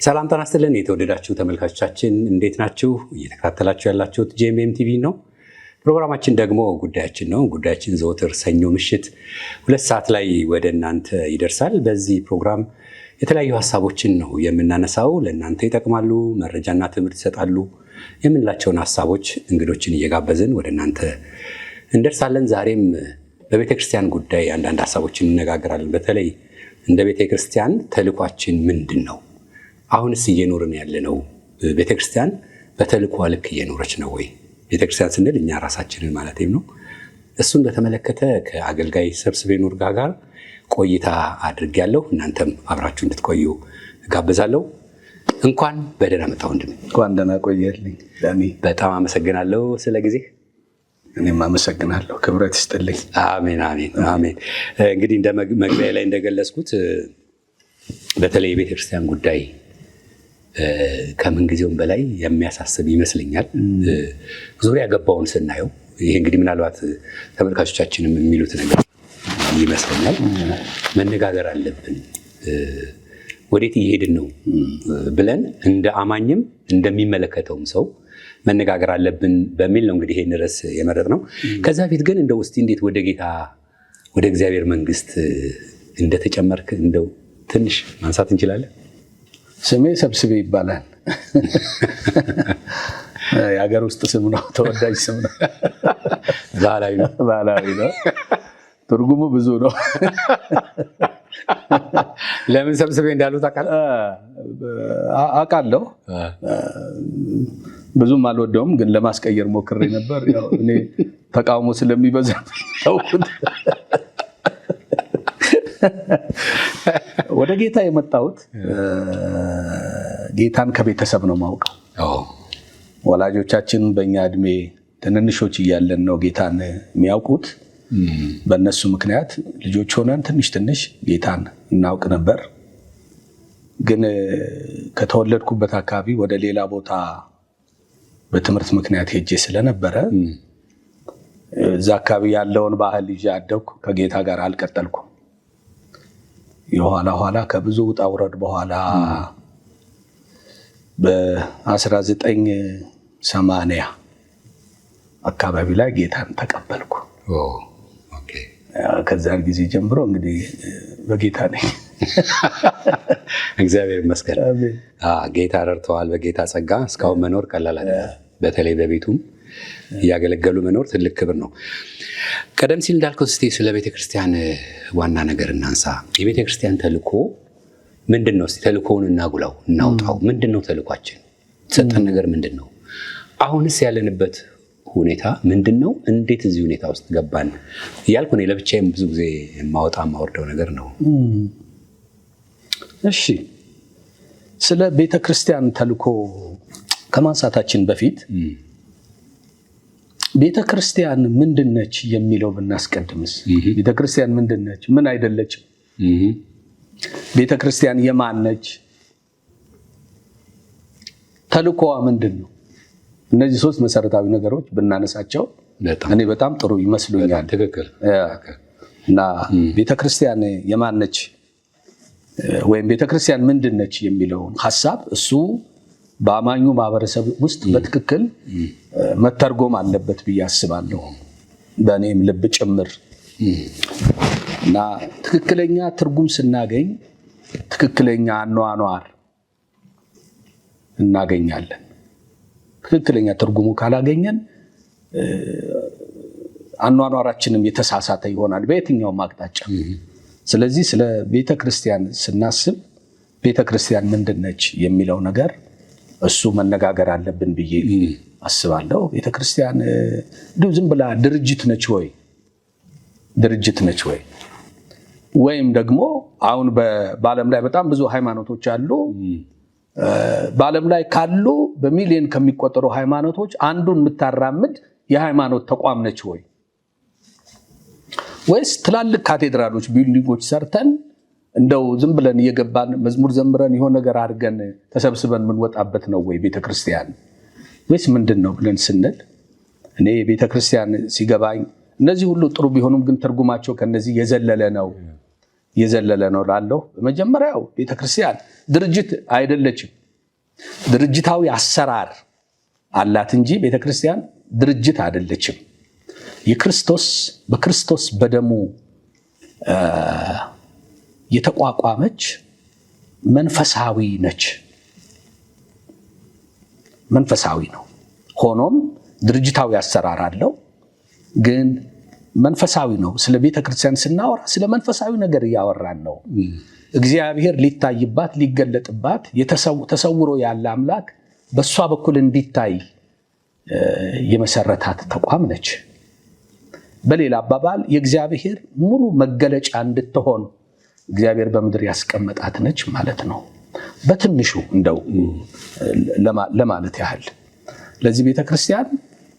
ሰላም ጤና ይስጥልን የተወደዳችሁ ተመልካቾቻችን እንዴት ናችሁ? እየተከታተላችሁ ያላችሁት ጄኤምኤም ቲቪ ነው። ፕሮግራማችን ደግሞ ጉዳያችን ነው። ጉዳያችን ዘወትር ሰኞ ምሽት 2 ሰዓት ላይ ወደ እናንተ ይደርሳል። በዚህ ፕሮግራም የተለያዩ ሀሳቦችን ነው የምናነሳው። ለእናንተ ይጠቅማሉ፣ መረጃና ትምህርት ይሰጣሉ የምንላቸውን ሀሳቦች እንግዶችን እየጋበዝን ወደ እናንተ እንደርሳለን። ዛሬም በቤተክርስቲያን ጉዳይ አንዳንድ ሀሳቦችን እንነጋገራለን። በተለይ እንደ ቤተክርስቲያን ተልኳችን ምንድን ነው? አሁንስ እየኖርን ያለነው ቤተክርስቲያን በተልኳ ልክ እየኖረች ነው ወይ? ቤተክርስቲያን ስንል እኛ ራሳችንን ማለትም ነው። እሱን በተመለከተ ከአገልጋይ ሰብስቤ ኑርጋ ጋር ቆይታ አድርጌያለሁ። እናንተም አብራችሁ እንድትቆዩ ጋብዛለሁ። እንኳን በደህና መጣህ ወንድሜ። እንኳን ደህና ቆየልኝ ዳኒ። በጣም አመሰግናለሁ ስለ ጊዜ። እኔም አመሰግናለሁ። ክብረት ይስጥልኝ። አሜን አሜን አሜን። እንግዲህ እንደ መግቢያ ላይ እንደገለጽኩት በተለይ የቤተክርስቲያን ጉዳይ ከምን ጊዜውም በላይ የሚያሳስብ ይመስለኛል። ዙሪያ ገባውን ስናየው ይሄ እንግዲህ ምናልባት ተመልካቾቻችንም የሚሉት ነገር ይመስለኛል። መነጋገር አለብን፣ ወዴት እየሄድን ነው ብለን እንደ አማኝም እንደሚመለከተውም ሰው መነጋገር አለብን በሚል ነው እንግዲህ ይሄን ርዕስ የመረጥነው። ከዛ በፊት ግን እንደው እስቲ እንዴት ወደ ጌታ ወደ እግዚአብሔር መንግስት እንደተጨመርክ እንደው ትንሽ ማንሳት እንችላለን? ስሜ ሰብስቤ ይባላል። የሀገር ውስጥ ስም ነው፣ ተወዳጅ ስም ነው። ባህላዊ ነው። ባህላዊ ነው። ትርጉሙ ብዙ ነው። ለምን ሰብስቤ እንዳሉት አውቃለሁ። ብዙም አልወደውም፣ ግን ለማስቀየር ሞክሬ ነበር። ያው እኔ ተቃውሞ ስለሚበዛ ተውኩት። ወደ ጌታ የመጣሁት ጌታን ከቤተሰብ ነው ማውቀው። ወላጆቻችን በእኛ እድሜ ትንንሾች እያለን ነው ጌታን የሚያውቁት። በእነሱ ምክንያት ልጆች ሆነን ትንሽ ጌታን እናውቅ ነበር። ግን ከተወለድኩበት አካባቢ ወደ ሌላ ቦታ በትምህርት ምክንያት ሄጄ ስለነበረ እዛ አካባቢ ያለውን ባህል ይዤ አደግኩ። ከጌታ ጋር አልቀጠልኩም። የኋላ ከብዙ ውጣ ውረድ በኋላ በ1980 አካባቢ ላይ ጌታን ተቀበልኩ። ከዛን ጊዜ ጀምሮ እንግዲህ በጌታ ነኝ። እግዚአብሔር ይመስገን። ጌታ ረድተዋል። በጌታ ጸጋ እስካሁን መኖር ቀላል አይደለም። በተለይ በቤቱም እያገለገሉ መኖር ትልቅ ክብር ነው። ቀደም ሲል እንዳልከው እስቲ ስለ ቤተክርስቲያን ዋና ነገር እናንሳ። የቤተክርስቲያን ተልኮ ምንድን ነው? እስቲ ተልኮውን እናጉላው፣ እናውጣው። ምንድን ነው ተልኳችን? የተሰጠን ነገር ምንድን ነው? አሁንስ ያለንበት ሁኔታ ምንድን ነው? እንዴት እዚህ ሁኔታ ውስጥ ገባን እያልኩ እኔ ለብቻዬም ብዙ ጊዜ የማወርደው ነገር ነው። እሺ፣ ስለ ቤተክርስቲያን ተልኮ ከማንሳታችን በፊት ቤተክርስቲያን ምንድነች የሚለው ብናስቀድምስ? ቤተክርስቲያን ምንድነች? ምን አይደለችም? ቤተክርስቲያን የማን ነች? ተልኮዋ ምንድን ነው? እነዚህ 3 መሰረታዊ ነገሮች ብናነሳቸው እኔ በጣም ጥሩ ይመስሉኛል። ትክክል። እና ቤተክርስቲያን የማን ነች ወይም ቤተክርስቲያን ምንድነች የሚለውን ሐሳብ እሱ በአማኙ ማህበረሰብ ውስጥ በትክክል መተርጎም አለበት ብዬ አስባለሁ፣ በእኔም ልብ ጭምር። እና ትክክለኛ ትርጉም ስናገኝ ትክክለኛ አኗኗር እናገኛለን። ትክክለኛ ትርጉሙ ካላገኘን አኗኗራችንም የተሳሳተ ይሆናል በየትኛውም አቅጣጫ። ስለዚህ ስለ ቤተክርስቲያን ስናስብ ቤተክርስቲያን ምንድነች የሚለው ነገር እሱ መነጋገር አለብን ብዬ አስባለሁ። ቤተክርስቲያን እንዲሁ ዝም ብላ ድርጅት ነች ወይ? ድርጅት ነች ወይ? ወይም ደግሞ አሁን በዓለም ላይ በጣም ብዙ ሃይማኖቶች አሉ። በዓለም ላይ ካሉ በሚሊዮን ከሚቆጠሩ ሃይማኖቶች አንዱን የምታራምድ የሃይማኖት ተቋም ነች ወይ? ወይስ ትላልቅ ካቴድራሎች፣ ቢልዲንጎች ሰርተን እንደው ዝም ብለን እየገባን መዝሙር ዘምረን የሆነ ነገር አድርገን ተሰብስበን የምንወጣበት ነው ወይ ቤተክርስቲያን? ወይስ ምንድን ነው ብለን ስንል እኔ ቤተክርስቲያን ሲገባኝ እነዚህ ሁሉ ጥሩ ቢሆኑም ግን ትርጉማቸው ከነዚህ የዘለለ ነው የዘለለ ነው ላለው በመጀመሪያው ቤተክርስቲያን ድርጅት አይደለችም። ድርጅታዊ አሰራር አላት እንጂ ቤተክርስቲያን ድርጅት አይደለችም። በክርስቶስ በደሙ የተቋቋመች መንፈሳዊ ነች። መንፈሳዊ ነው። ሆኖም ድርጅታዊ አሰራር አለው፣ ግን መንፈሳዊ ነው። ስለ ቤተክርስቲያን ስናወራ ስለ መንፈሳዊ ነገር እያወራን ነው። እግዚአብሔር ሊታይባት ሊገለጥባት ተሰውሮ ያለ አምላክ በእሷ በኩል እንዲታይ የመሰረታት ተቋም ነች። በሌላ አባባል የእግዚአብሔር ሙሉ መገለጫ እንድትሆን እግዚአብሔር በምድር ያስቀመጣት ነች ማለት ነው። በትንሹ እንደው ለማለት ያህል ለዚህ ቤተክርስቲያን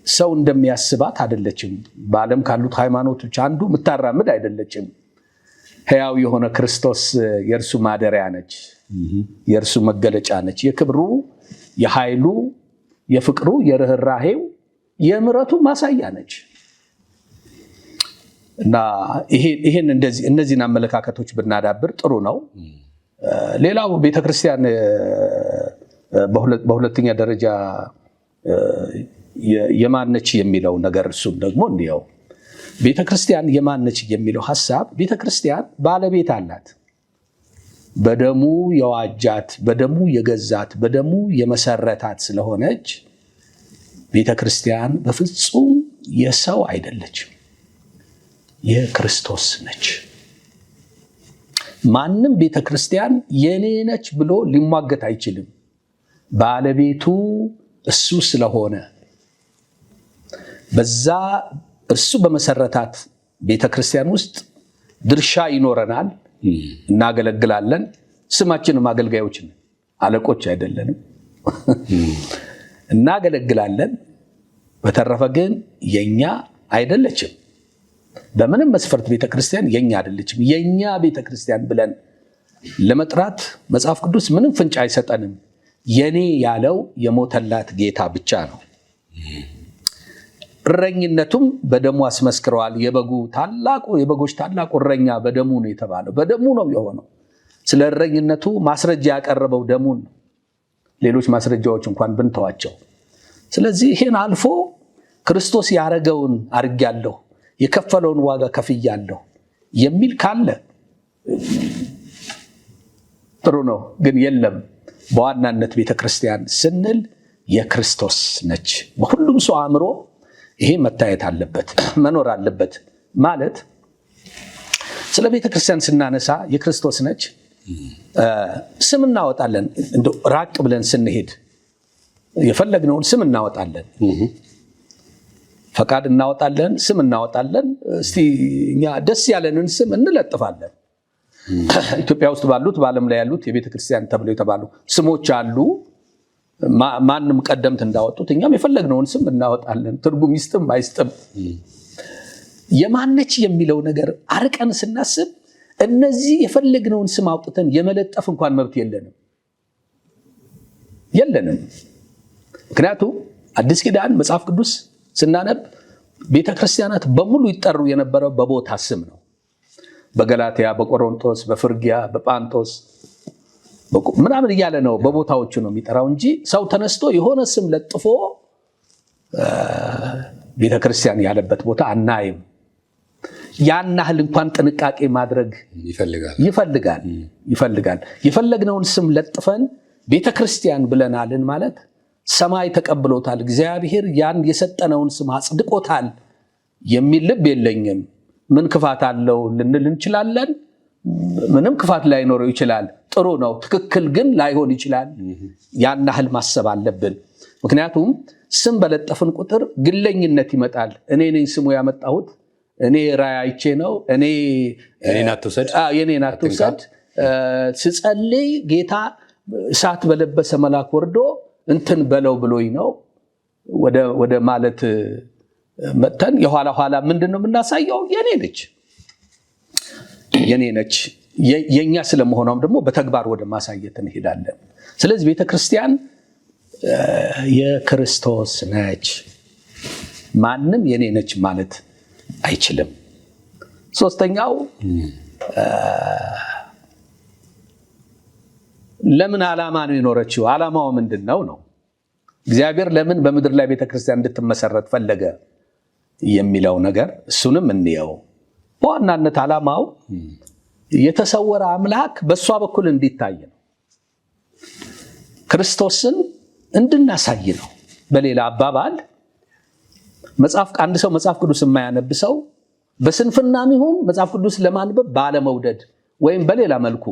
ሰው እንደሚያስባት አይደለችም። በዓለም ካሉት ሃይማኖቶች አንዱ የምታራምድ አይደለችም። ሕያው የሆነ ክርስቶስ የእርሱ ማደሪያ ነች፣ የእርሱ መገለጫ ነች። የክብሩ፣ የኃይሉ፣ የፍቅሩ፣ የርኅራሄው፣ የምሕረቱ ማሳያ ነች እና ይሄን እነዚህን አመለካከቶች ብናዳብር ጥሩ ነው። ሌላው ቤተክርስቲያን በሁለተኛ ደረጃ የማነች የሚለው ነገር እሱም ደግሞ እንየው። ቤተክርስቲያን የማነች የሚለው ሐሳብ ቤተክርስቲያን ባለቤት አላት። በደሙ የዋጃት፣ በደሙ የገዛት፣ በደሙ የመሰረታት ስለሆነች ቤተክርስቲያን በፍጹም የሰው አይደለችም፣ የክርስቶስ ነች። ማንም ቤተክርስቲያን የኔ ነች ብሎ ሊሟገት አይችልም። ባለቤቱ እሱ ስለሆነ በዛ እርሱ በመሰረታት ቤተክርስቲያን ውስጥ ድርሻ ይኖረናል፣ እናገለግላለን። ስማችንም አገልጋዮች ነን፣ አለቆች አይደለንም። እናገለግላለን። በተረፈ ግን የኛ አይደለችም። በምንም መስፈርት ቤተክርስቲያን የኛ አይደለችም። የኛ ቤተክርስቲያን ብለን ለመጥራት መጽሐፍ ቅዱስ ምንም ፍንጭ አይሰጠንም። የኔ ያለው የሞተላት ጌታ ብቻ ነው። እረኝነቱም በደሙ አስመስክረዋል። የበጎች ታላቁ እረኛ በደሙ ነው የተባለው። በደሙ ነው የሆነው። ስለ እረኝነቱ ማስረጃ ያቀረበው ደሙን ነው፣ ሌሎች ማስረጃዎች እንኳን ብንተዋቸው። ስለዚህ ይሄን አልፎ ክርስቶስ ያረገውን አርጊያለሁ፣ የከፈለውን ዋጋ ከፍያለሁ የሚል ካለ ጥሩ ነው። ግን የለም። በዋናነት ቤተክርስቲያን ስንል የክርስቶስ ነች። በሁሉም ሰው አእምሮ ይሄ መታየት አለበት፣ መኖር አለበት። ማለት ስለ ቤተክርስቲያን ስናነሳ የክርስቶስ ነች ስም እናወጣለን። እንደው ራቅ ብለን ስንሄድ የፈለግነውን ስም እናወጣለን፣ ፈቃድ እናወጣለን፣ ስም እናወጣለን። እስቲ እኛ ደስ ያለንን ስም እንለጥፋለን። ኢትዮጵያ ውስጥ ባሉት በዓለም ላይ ያሉት የቤተክርስቲያን ተብለው የተባሉ ስሞች አሉ። ማንም ቀደምት እንዳወጡት እኛም የፈለግነውን ስም እናወጣለን፣ ትርጉም ይስጥም አይስጥም። የማነች የሚለው ነገር አርቀን ስናስብ እነዚህ የፈለግነውን ስም አውጥተን የመለጠፍ እንኳን መብት የለንም። ምክንያቱም አዲስ ኪዳን መጽሐፍ ቅዱስ ስናነብ ቤተክርስቲያናት በሙሉ ይጠሩ የነበረው በቦታ ስም ነው። በገላትያ፣ በቆሮንቶስ፣ በፍርጊያ፣ በጳንጦስ ምናምን እያለ ነው በቦታዎቹ ነው የሚጠራው እንጂ ሰው ተነስቶ የሆነ ስም ለጥፎ ቤተክርስቲያን ያለበት ቦታ አናይም። ያን ያህል እንኳን ጥንቃቄ ማድረግ ይፈልጋል። የፈለግነውን ስም ለጥፈን ቤተክርስቲያን ብለናልን ማለት ሰማይ ተቀብሎታል፣ እግዚአብሔር ያን የሰጠነውን ስም አጽድቆታል የሚል ልብ የለኝም። ምን ክፋት አለው ልንል እንችላለን። ምንም ክፋት ላይኖረው ይችላል። ጥሩ ነው። ትክክል ግን ላይሆን ይችላል። ያን ያህል ማሰብ አለብን። ምክንያቱም ስም በለጠፍን ቁጥር ግለኝነት ይመጣል። እኔ ነኝ ስሙ ያመጣሁት፣ እኔ ራእይ አይቼ ነው፣ የኔን አትውሰድ፣ ስጸልይ ጌታ እሳት በለበሰ መልአክ ወርዶ እንትን በለው ብሎኝ ነው ወደ ማለት መጥተን የኋላ ኋላ ምንድነው የምናሳየው? የኔ ነች የኛ ስለመሆኗም ደግሞ በተግባር ወደ ማሳየት እንሄዳለን። ስለዚህ ቤተክርስቲያን የክርስቶስ ነች። ማንም የኔ ነች ማለት አይችልም። ሶስተኛው ለምን ዓላማ ነው የኖረችው? ዓላማው ምንድን ነው? እግዚአብሔር ለምን በምድር ላይ ቤተክርስቲያን እንድትመሰረት ፈለገ የሚለው ነገር እሱንም እንየው። በዋናነት ዓላማው የተሰወረ አምላክ በእሷ በኩል እንዲታይ ነው። ክርስቶስን እንድናሳይ ነው። በሌላ አባባል አንድ ሰው መጽሐፍ ቅዱስ የማያነብ ሰው በስንፍናም ይሁን መጽሐፍ ቅዱስ ለማንበብ ባለመውደድ ወይም በሌላ መልኩ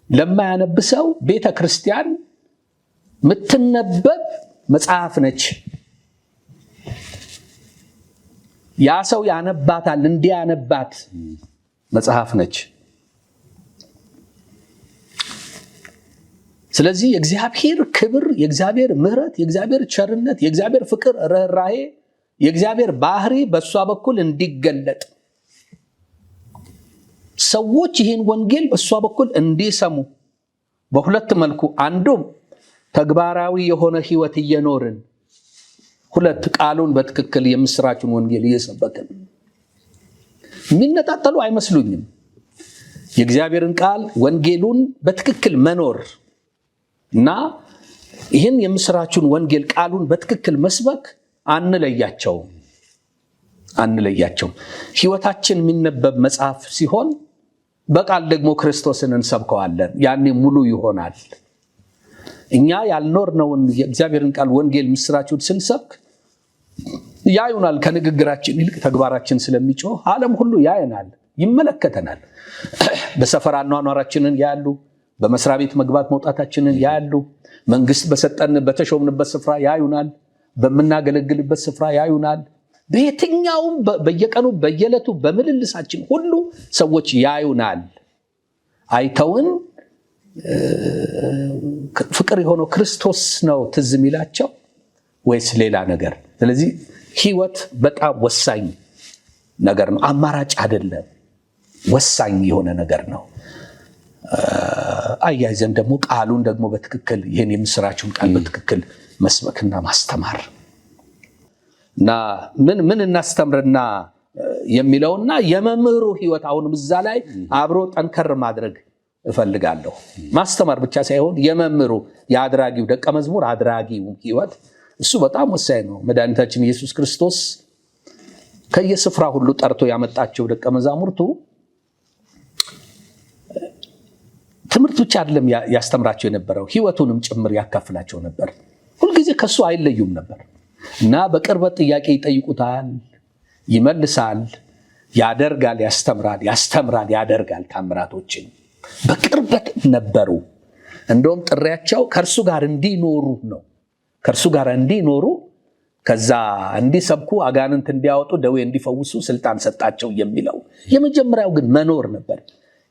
ለማያነብ ሰው ቤተ ክርስቲያን የምትነበብ መጽሐፍ ነች። ያ ሰው ያነባታል፣ እንዲያነባት መጽሐፍ ነች። ስለዚህ የእግዚአብሔር ክብር፣ የእግዚአብሔር ምሕረት፣ የእግዚአብሔር ቸርነት፣ የእግዚአብሔር ፍቅር፣ ርኅራኄ፣ የእግዚአብሔር ባህሪ በእሷ በኩል እንዲገለጥ ሰዎች ይህን ወንጌል በእሷ በኩል እንዲሰሙ በሁለት መልኩ፣ አንዱም ተግባራዊ የሆነ ህይወት እየኖርን፣ ሁለት ቃሉን በትክክል የምስራችን ወንጌል እየሰበክን። የሚነጣጠሉ አይመስሉኝም። የእግዚአብሔርን ቃል ወንጌሉን በትክክል መኖር እና ይህን የምስራችን ወንጌል ቃሉን በትክክል መስበክ አንለያቸውም። ህይወታችን የሚነበብ መጽሐፍ ሲሆን በቃል ደግሞ ክርስቶስን እንሰብከዋለን። ያኔ ሙሉ ይሆናል። እኛ ያልኖርነውን የእግዚአብሔርን ቃል ወንጌል ምስራችን ስንሰብክ ያዩናል። ከንግግራችን ይልቅ ተግባራችን ስለሚጮህ ዓለም ሁሉ ያየናል፣ ይመለከተናል። በሰፈር አኗኗራችንን ያሉ፣ በመስሪያ ቤት መግባት መውጣታችንን ያሉ፣ መንግስት በሰጠን በተሾምንበት ስፍራ ያዩናል፣ በምናገለግልበት ስፍራ ያዩናል። በየትኛውም በየቀኑ በየዕለቱ በምልልሳችን ሁሉ ሰዎች ያዩናል። አይተውን ፍቅር የሆነው ክርስቶስ ነው ትዝ የሚላቸው ወይስ ሌላ ነገር? ስለዚህ ህይወት በጣም ወሳኝ ነገር ነው። አማራጭ አይደለም፣ ወሳኝ የሆነ ነገር ነው። አያይዘን ደግሞ ቃሉን ደግሞ በትክክል ይህን የምስራችሁን ቃል በትክክል መስበክና ማስተማር እና ምን እናስተምርና የሚለውና የመምህሩ ህይወት አሁንም እዛ ላይ አብሮ ጠንከር ማድረግ እፈልጋለሁ። ማስተማር ብቻ ሳይሆን የመምህሩ የአድራጊው ደቀ መዝሙር አድራጊው ህይወት እሱ በጣም ወሳኝ ነው። መድኃኒታችን ኢየሱስ ክርስቶስ ከየስፍራ ሁሉ ጠርቶ ያመጣቸው ደቀ መዛሙርቱ ትምህርት ብቻ አይደለም ያስተምራቸው የነበረው፣ ህይወቱንም ጭምር ያካፍላቸው ነበር። ሁልጊዜ ከሱ አይለዩም ነበር እና በቅርበት ጥያቄ ይጠይቁታል፣ ይመልሳል፣ ያደርጋል፣ ያስተምራል፣ ያደርጋል። ታምራቶችን በቅርበት ነበሩ። እንደውም ጥሪያቸው ከእርሱ ጋር እንዲኖሩ ነው። ከእርሱ ጋር እንዲኖሩ፣ ከዛ እንዲሰብኩ፣ አጋንንት እንዲያወጡ፣ ደዌ እንዲፈውሱ ስልጣን ሰጣቸው የሚለው የመጀመሪያው ግን መኖር ነበር።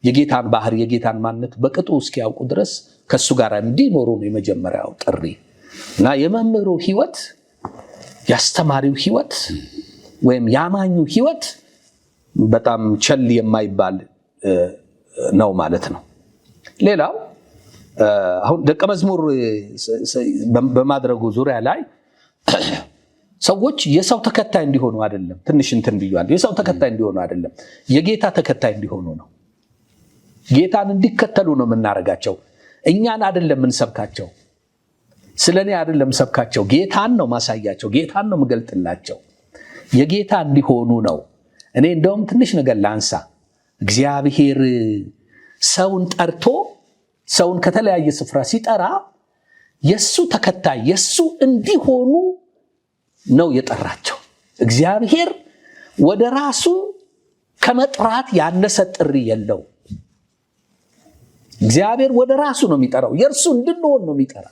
የጌታን ባህር፣ የጌታን ማንነት በቅጡ እስኪያውቁ ድረስ ከእሱ ጋር እንዲኖሩ ነው የመጀመሪያው ጥሪ እና የመምህሩ ህይወት፣ የአስተማሪው ህይወት ወይም የአማኙ ህይወት በጣም ቸል የማይባል ነው ማለት ነው። ሌላው አሁን ደቀ መዝሙር በማድረጉ ዙሪያ ላይ ሰዎች የሰው ተከታይ እንዲሆኑ አይደለም። ትንሽ እንትን ብያለሁ። የሰው ተከታይ እንዲሆኑ አይደለም፣ የጌታ ተከታይ እንዲሆኑ ነው። ጌታን እንዲከተሉ ነው የምናደርጋቸው። እኛን አይደለም የምንሰብካቸው፣ ስለኔ አይደለም ሰብካቸው። ጌታን ነው ማሳያቸው፣ ጌታን ነው የምገልጥላቸው። የጌታ እንዲሆኑ ነው። እኔ እንደውም ትንሽ ነገር ላንሳ። እግዚአብሔር ሰውን ጠርቶ ሰውን ከተለያየ ስፍራ ሲጠራ የሱ ተከታይ የሱ እንዲሆኑ ነው የጠራቸው። እግዚአብሔር ወደ ራሱ ከመጥራት ያነሰ ጥሪ የለው። እግዚአብሔር ወደ ራሱ ነው የሚጠራው። የእርሱ እንድንሆን ነው የሚጠራ።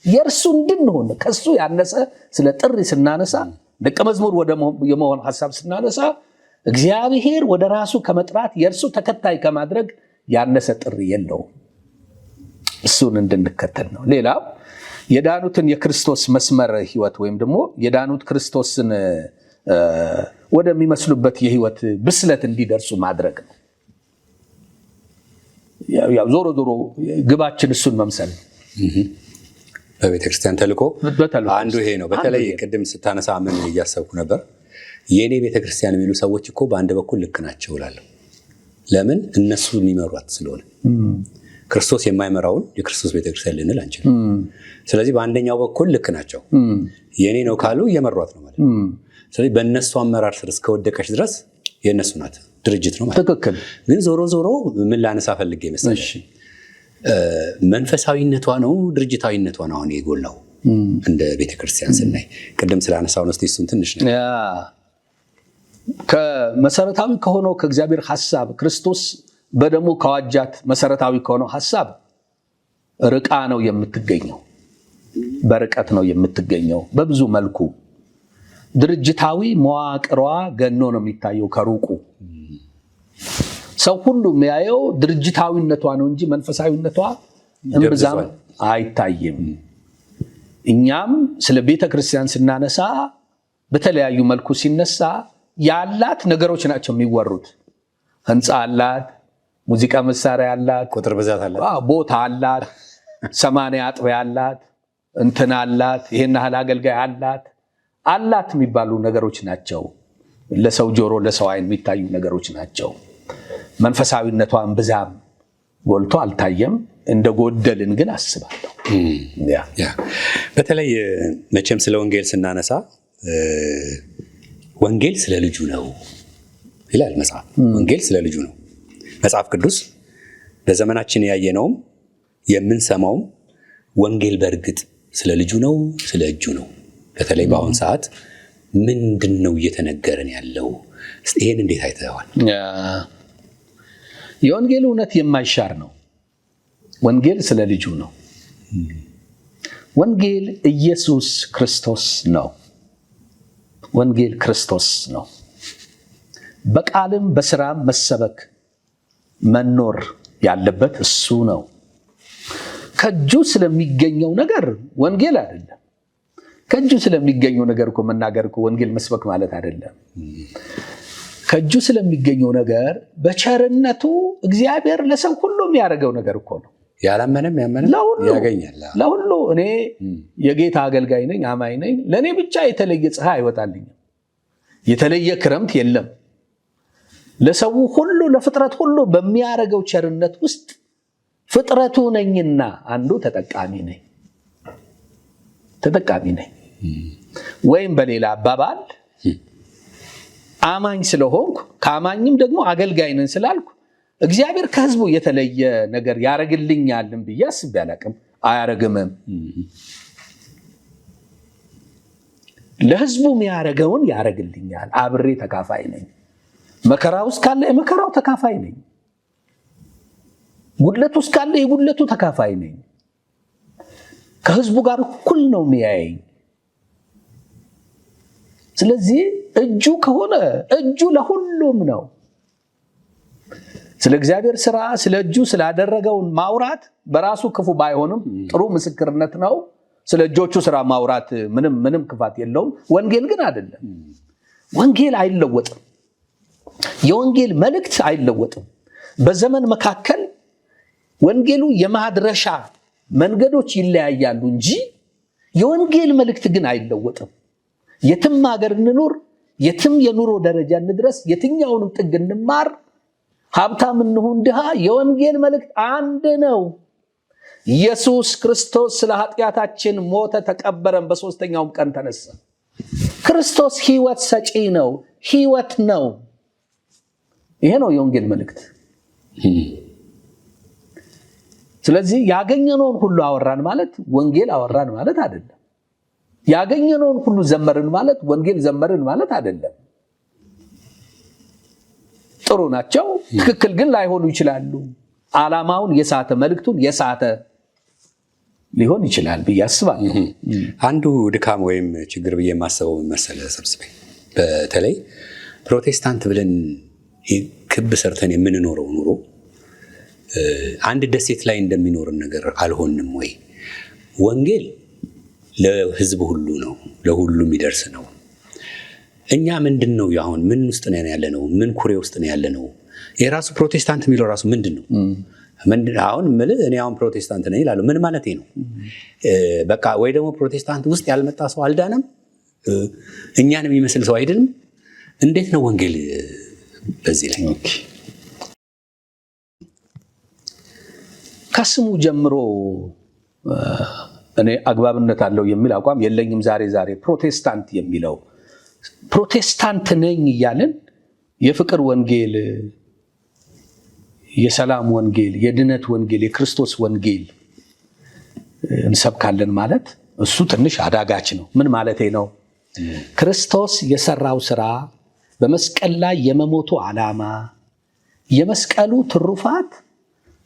የእርሱ እንድንሆን ከሱ ያነሰ ስለ ጥሪ ስናነሳ፣ ደቀ መዝሙር ወደ የመሆን ሐሳብ ስናነሳ እግዚአብሔር ወደ ራሱ ከመጥራት የእርሱ ተከታይ ከማድረግ ያነሰ ጥሪ የለውም። እሱን እንድንከተል ነው። ሌላው የዳኑትን የክርስቶስ መስመር ህይወት ወይም ደግሞ የዳኑት ክርስቶስን ወደሚመስሉበት የህይወት ብስለት እንዲደርሱ ማድረግ ነው። ያው ዞሮ ግባችን እሱን መምሰል ነው። በቤተክርስቲያን ተልእኮ አንዱ ይሄ ነው። በተለይ ቅድም ስታነሳ ምን እያሰብኩ ነበር፣ የኔ ቤተክርስቲያን የሚሉ ሰዎች እኮ በአንድ በኩል ልክ ናቸው እላለሁ። ለምን? እነሱ የሚመሯት ስለሆነ። ክርስቶስ የማይመራውን የክርስቶስ ቤተክርስቲያን ልንል አንችልም። ስለዚህ በአንደኛው በኩል ልክ ናቸው፣ የኔ ነው ካሉ እየመሯት ነው ማለት ነው። ስለዚህ በእነሱ አመራር ስር እስከወደቀች ድረስ የእነሱ ናት፣ ድርጅት ነው ማለት ነው። ትክክል። ግን ዞሮ ዞሮ ምን ላነሳ ፈልጌ መሰለሽ፣ መንፈሳዊነቷ ነው ድርጅታዊነቷ ነው አሁን የጎላው እንደ ቤተክርስቲያን ስናይ። ቅድም ስላነሳው ነው እሱን ትንሽ ነው ከመሰረታዊ ከሆነው ከእግዚአብሔር ሐሳብ ክርስቶስ በደሙ ከዋጃት መሰረታዊ ከሆነው ሐሳብ ርቃ ነው የምትገኘው፣ በርቀት ነው የምትገኘው። በብዙ መልኩ ድርጅታዊ መዋቅሯ ገኖ ነው የሚታየው ከሩቁ። ሰው ሁሉ የሚያየው ድርጅታዊነቷ ነው እንጂ መንፈሳዊነቷ እምብዛም አይታይም። እኛም ስለ ቤተ ክርስቲያን ስናነሳ በተለያዩ መልኩ ሲነሳ ያላት ነገሮች ናቸው የሚወሩት። ህንፃ አላት፣ ሙዚቃ መሳሪያ አላት፣ ቁጥር ብዛት አላት፣ ቦታ አላት፣ 80 አጥቢያ አላት፣ እንትን አላት፣ ይሄን ያህል አገልጋይ አላት የሚባሉ ነገሮች ናቸው። ለሰው ጆሮ ለሰው አይን የሚታዩ ነገሮች ናቸው። መንፈሳዊነቷን ብዛም ጎልቶ አልታየም። እንደ ጎደልን ግን አስባለሁ። በተለይ መቼም ስለ ወንጌል ስናነሳ ወንጌል ስለ ልጁ ነው ይላል መጽሐፍ። ወንጌል ስለ ልጁ ነው። መጽሐፍ ቅዱስ በዘመናችን ያየነውም የምንሰማውም ወንጌል በእርግጥ ስለ ልጁ ነው፣ ስለ እጁ ነው። በተለይ በአሁን ሰዓት ምንድን ነው እየተነገረን ያለው? ይሄን እንዴት አይተዋል? የወንጌል እውነት የማይሻር ነው። ወንጌል ስለ ልጁ ነው። ወንጌል ኢየሱስ ክርስቶስ ነው። ወንጌል ክርስቶስ ነው። በቃልም በስራም መሰበክ መኖር ያለበት እሱ ነው። ከእጁ ስለሚገኘው ነገር ወንጌል አይደለም። ከእጁ ስለሚገኘው ነገር እኮ መናገር እኮ ወንጌል መስበክ ማለት አይደለም። ከእጁ ስለሚገኘው ነገር በቸርነቱ እግዚአብሔር ለሰው ሁሉ የሚያደርገው ነገር እኮ ነው። ያላመነም ያመነ ያገኛል። ለሁሉ እኔ የጌታ አገልጋይ ነኝ፣ አማኝ ነኝ። ለእኔ ብቻ የተለየ ፀሐይ አይወጣልኝም፣ የተለየ ክረምት የለም። ለሰው ሁሉ ለፍጥረት ሁሉ በሚያደርገው ቸርነት ውስጥ ፍጥረቱ ነኝና አንዱ ተጠቃሚ ነኝ። ወይም በሌላ አባባል አማኝ ስለሆንኩ ከአማኝም ደግሞ አገልጋይ ነኝ ስላልኩ እግዚአብሔር ከህዝቡ የተለየ ነገር ያደርግልኛልን ብዬ አስቤ አላቅም። አያረግምም። ለህዝቡ የሚያደርገውን ያደርግልኛል። አብሬ ተካፋይ ነኝ። መከራ ውስጥ ካለ የመከራው ተካፋይ ነኝ። ጉድለት ውስጥ ካለ የጉድለቱ ተካፋይ ነኝ። ከህዝቡ ጋር እኩል ነው የሚያየኝ። ስለዚህ እጁ ከሆነ እጁ ለሁሉም ነው። ስለ እግዚአብሔር ስራ ስለ እጁ ስላደረገውን ማውራት በራሱ ክፉ ባይሆንም ጥሩ ምስክርነት ነው። ስለ እጆቹ ስራ ማውራት ምንም ክፋት የለውም። ወንጌል ግን አይደለም። ወንጌል አይለወጥም። የወንጌል መልእክት አይለወጥም። በዘመን መካከል ወንጌሉ የማድረሻ መንገዶች ይለያያሉ እንጂ የወንጌል መልእክት ግን አይለወጥም። የትም ሀገር እንኖር፣ የትም የኑሮ ደረጃ እንድረስ፣ የትኛውንም ጥግ እንማር፣ ሀብታም እንሁን ድሃ፣ የወንጌል መልእክት አንድ ነው። ኢየሱስ ክርስቶስ ስለ ኃጢአታችን ሞተ፣ ተቀበረን፣ በሶስተኛውም ቀን ተነሳ። ክርስቶስ ህይወት ሰጪ ነው፣ ህይወት ነው። ይሄ ነው የወንጌል መልእክት። ስለዚህ ያገኘነውን ሁሉ አወራን ማለት ወንጌል አወራን ማለት አይደለም። ያገኘነውን ሁሉ ዘመርን ማለት ወንጌል ዘመርን ማለት አይደለም። ጥሩ ናቸው፣ ትክክል ግን ላይሆኑ ይችላሉ። ዓላማውን የሳተ መልእክቱን የሳተ ሊሆን ይችላል ብዬ አስባለሁ። አንዱ ድካም ወይም ችግር ብዬ የማስበው መሰለህ ሰብስቤ፣ በተለይ ፕሮቴስታንት ብለን ክብ ሰርተን የምንኖረው ኑሮ አንድ ደሴት ላይ እንደሚኖርን ነገር አልሆንም ወይ? ወንጌል ለህዝብ ሁሉ ነው፣ ለሁሉ የሚደርስ ነው። እኛ ምንድን ነው አሁን ምን ውስጥ ነው ያለነው? ምን ኩሬ ውስጥ ነው ያለነው? የራሱ ፕሮቴስታንት የሚለው ራሱ ምንድን ነው? አሁን እኔ አሁን ፕሮቴስታንት ነኝ ይላሉ። ምን ማለት ነው? በቃ ወይ ደግሞ ፕሮቴስታንት ውስጥ ያልመጣ ሰው አልዳነም፣ እኛን የሚመስል ሰው አይድንም። እንዴት ነው ወንጌል በዚህ ላይ? ከስሙ ጀምሮ እኔ አግባብነት አለው የሚል አቋም የለኝም። ዛሬ ፕሮቴስታንት የሚለው ፕሮቴስታንት ነኝ እያልን የፍቅር ወንጌል፣ የሰላም ወንጌል፣ የድነት ወንጌል፣ የክርስቶስ ወንጌል እንሰብካለን ማለት እሱ ትንሽ አዳጋች ነው። ምን ማለቴ ነው? ክርስቶስ የሰራው ስራ፣ በመስቀል ላይ የመሞቱ ዓላማ፣ የመስቀሉ ትሩፋት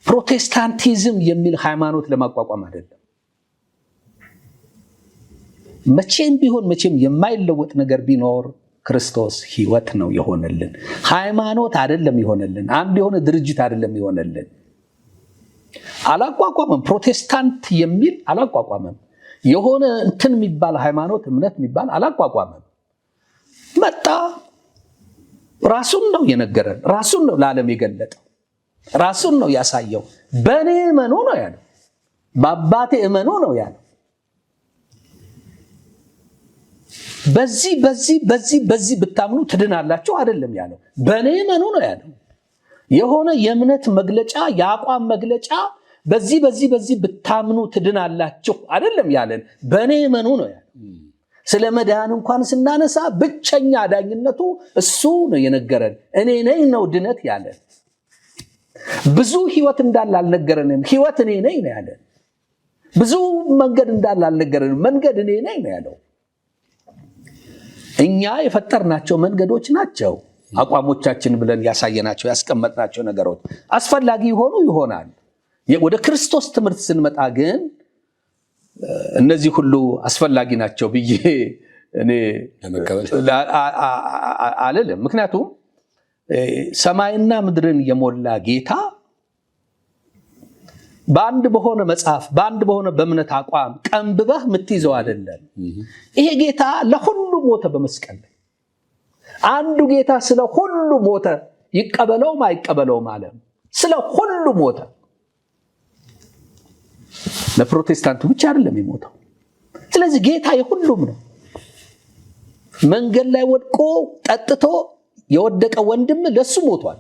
ፕሮቴስታንቲዝም የሚል ሃይማኖት ለማቋቋም አይደለም። መቼም ቢሆን የማይለወጥ ነገር ቢኖር ክርስቶስ ሕይወት ነው የሆነልን። ሃይማኖት አይደለም የሆነልን። አንድ የሆነ ድርጅት አይደለም የሆነልን። አላቋቋመም። ፕሮቴስታንት የሚል አላቋቋመም። የሆነ እንትን የሚባል ሃይማኖት እምነት የሚባል አላቋቋመም። መጣ፣ ራሱን ነው የነገረን፣ ራሱን ነው ለዓለም የገለጠው፣ ራሱን ነው ያሳየው። በእኔ እመኑ ነው ያለው፣ በአባቴ እመኑ ነው ያለው። በዚህ ብታምኑ ትድናላችሁ አይደለም ያለው፣ በእኔ እመኑ ነው ያለው። የሆነ የእምነት መግለጫ፣ የአቋም መግለጫ በዚህ ብታምኑ ትድናላችሁ አይደለም ያለን፣ በእኔ እመኑ ነው ያለው። ስለ መዳን እንኳን ስናነሳ ብቸኛ አዳኝነቱ እሱ ነው የነገረን። እኔ ነኝ ነው ድነት ያለን። ብዙ ህይወት እንዳለ አልነገረንም፣ ህይወት እኔ ነኝ ነው ያለን። ብዙ መንገድ እንዳለ አልነገረንም፣ መንገድ እኔ ነኝ ነው ያለው። እኛ የፈጠርናቸው መንገዶች ናቸው አቋሞቻችን ብለን ያሳየናቸው ያስቀመጥናቸው ነገሮች። አስፈላጊ ሆኑ ይሆናል። ወደ ክርስቶስ ትምህርት ስንመጣ ግን እነዚህ ሁሉ አስፈላጊ ናቸው ብዬ እኔ አልልም። ምክንያቱም ሰማይና ምድርን የሞላ ጌታ በአንድ በሆነ መጽሐፍ፣ በአንድ በሆነ በእምነት አቋም ቀንብበህ የምትይዘው አይደለም። ይሄ ጌታ ለሁሉ ሞተ በመስቀል ላይ። አንዱ ጌታ ስለ ሁሉ ሞተ፣ ይቀበለውም አይቀበለውም አለ። ስለ ሁሉ ሞተ። ለፕሮቴስታንቱ ብቻ አይደለም የሞተው። ስለዚህ ጌታ የሁሉም ነው። መንገድ ላይ ወድቆ ጠጥቶ የወደቀ ወንድም ለሱ ሞቷል።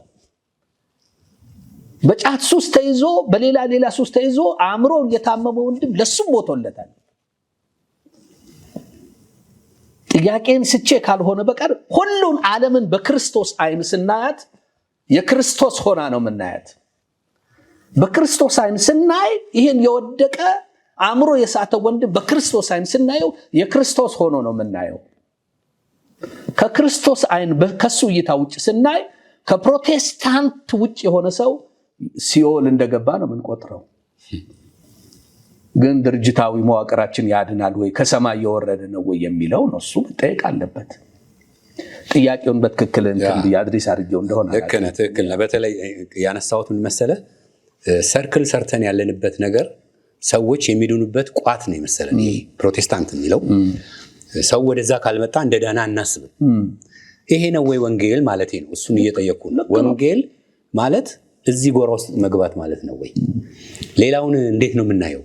በጫት ሱስ ተይዞ በሌላ ሱስ ተይዞ አእምሮ የታመመ ወንድም ለሱ ሞቶለታል። ጥያቄን ስቼ ካልሆነ በቀር ሁሉን ዓለምን በክርስቶስ አይን ስናያት የክርስቶስ ሆና ነው የምናያት። በክርስቶስ አይን ስናይ ይህን የወደቀ አእምሮ የሳተ ወንድም በክርስቶስ አይን ስናየው የክርስቶስ ሆኖ ነው የምናየው። ከክርስቶስ አይን ከሱ እይታ ውጭ ስናይ ከፕሮቴስታንት ውጭ የሆነ ሰው ሲኦል እንደገባ ነው የምንቆጥረው። ግን ድርጅታዊ መዋቅራችን ያድናል ወይ፣ ከሰማይ የወረደ ነው ወይ የሚለው ነው። እሱ መጠየቅ አለበት። ጥያቄውን በትክክል አድሬስ አድርጌው እንደሆነ ትክክል ነው። በተለይ ያነሳሁት ምን መሰለህ፣ ሰርክል ሰርተን ያለንበት ነገር ሰዎች የሚድኑበት ቋት ነው የመሰለን። ይሄ ፕሮቴስታንት የሚለው ሰው ወደዛ ካልመጣ እንደ ዳና አናስብም። ይሄ ነው ወይ ወንጌል ማለት ነው? እሱን እየጠየቅኩ ነው። ወንጌል ማለት እዚህ ጎራ ውስጥ መግባት ማለት ነው ወይ? ሌላውን እንዴት ነው የምናየው?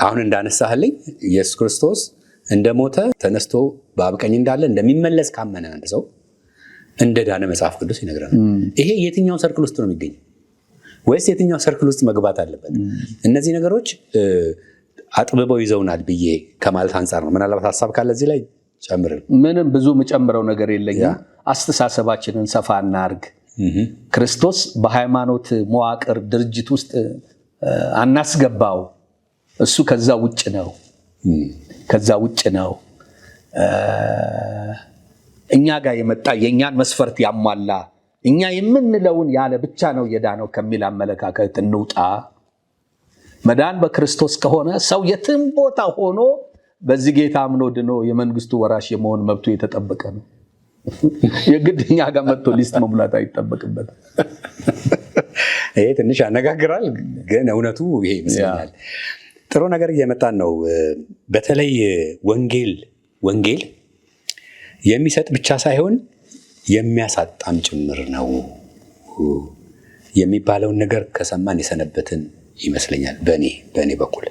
አሁን እንዳነሳህልኝ ኢየሱስ ክርስቶስ እንደሞተ ተነስቶ በአብ ቀኝ እንዳለ እንደሚመለስ ካመነ አንድ ሰው እንደ ዳነ መጽሐፍ ቅዱስ ይነግረናል። ይሄ የትኛው ሰርክል ውስጥ ነው የሚገኝ? ወይስ የትኛው ሰርክል ውስጥ መግባት አለበት? እነዚህ ነገሮች አጥብበው ይዘውናል ብዬ ከማለት አንጻር ነው። ምናልባት ሀሳብ ካለ እዚህ ላይ ጨምር። ምንም ብዙ የምጨምረው ነገር የለኝም። አስተሳሰባችንን ሰፋ እናርግ። ክርስቶስ በሃይማኖት መዋቅር ድርጅት ውስጥ አናስገባው። እሱ ከዛ ውጭ ነው። እኛ ጋር የመጣ የእኛን መስፈርት ያሟላ እኛ የምንለውን ያለ ብቻ ነው የዳነው ከሚል አመለካከት እንውጣ። መዳን በክርስቶስ ከሆነ ሰው የትም ቦታ ሆኖ በዚህ ጌታ አምኖ ድኖ የመንግስቱ ወራሽ የመሆን መብቱ የተጠበቀ ነው። የግድ እኛ ጋር መጥቶ ሊስት መሙላት አይጠበቅበትም። ይሄ ትንሽ ያነጋግራል፣ ግን እውነቱ ይሄ ይመስለኛል። ጥሩ ነገር እየመጣን ነው። በተለይ ወንጌል የሚሰጥ ብቻ ሳይሆን የሚያሳጣም ጭምር ነው የሚባለውን ነገር ከሰማን የሰነበትን ይመስለኛል። በእኔ በኩል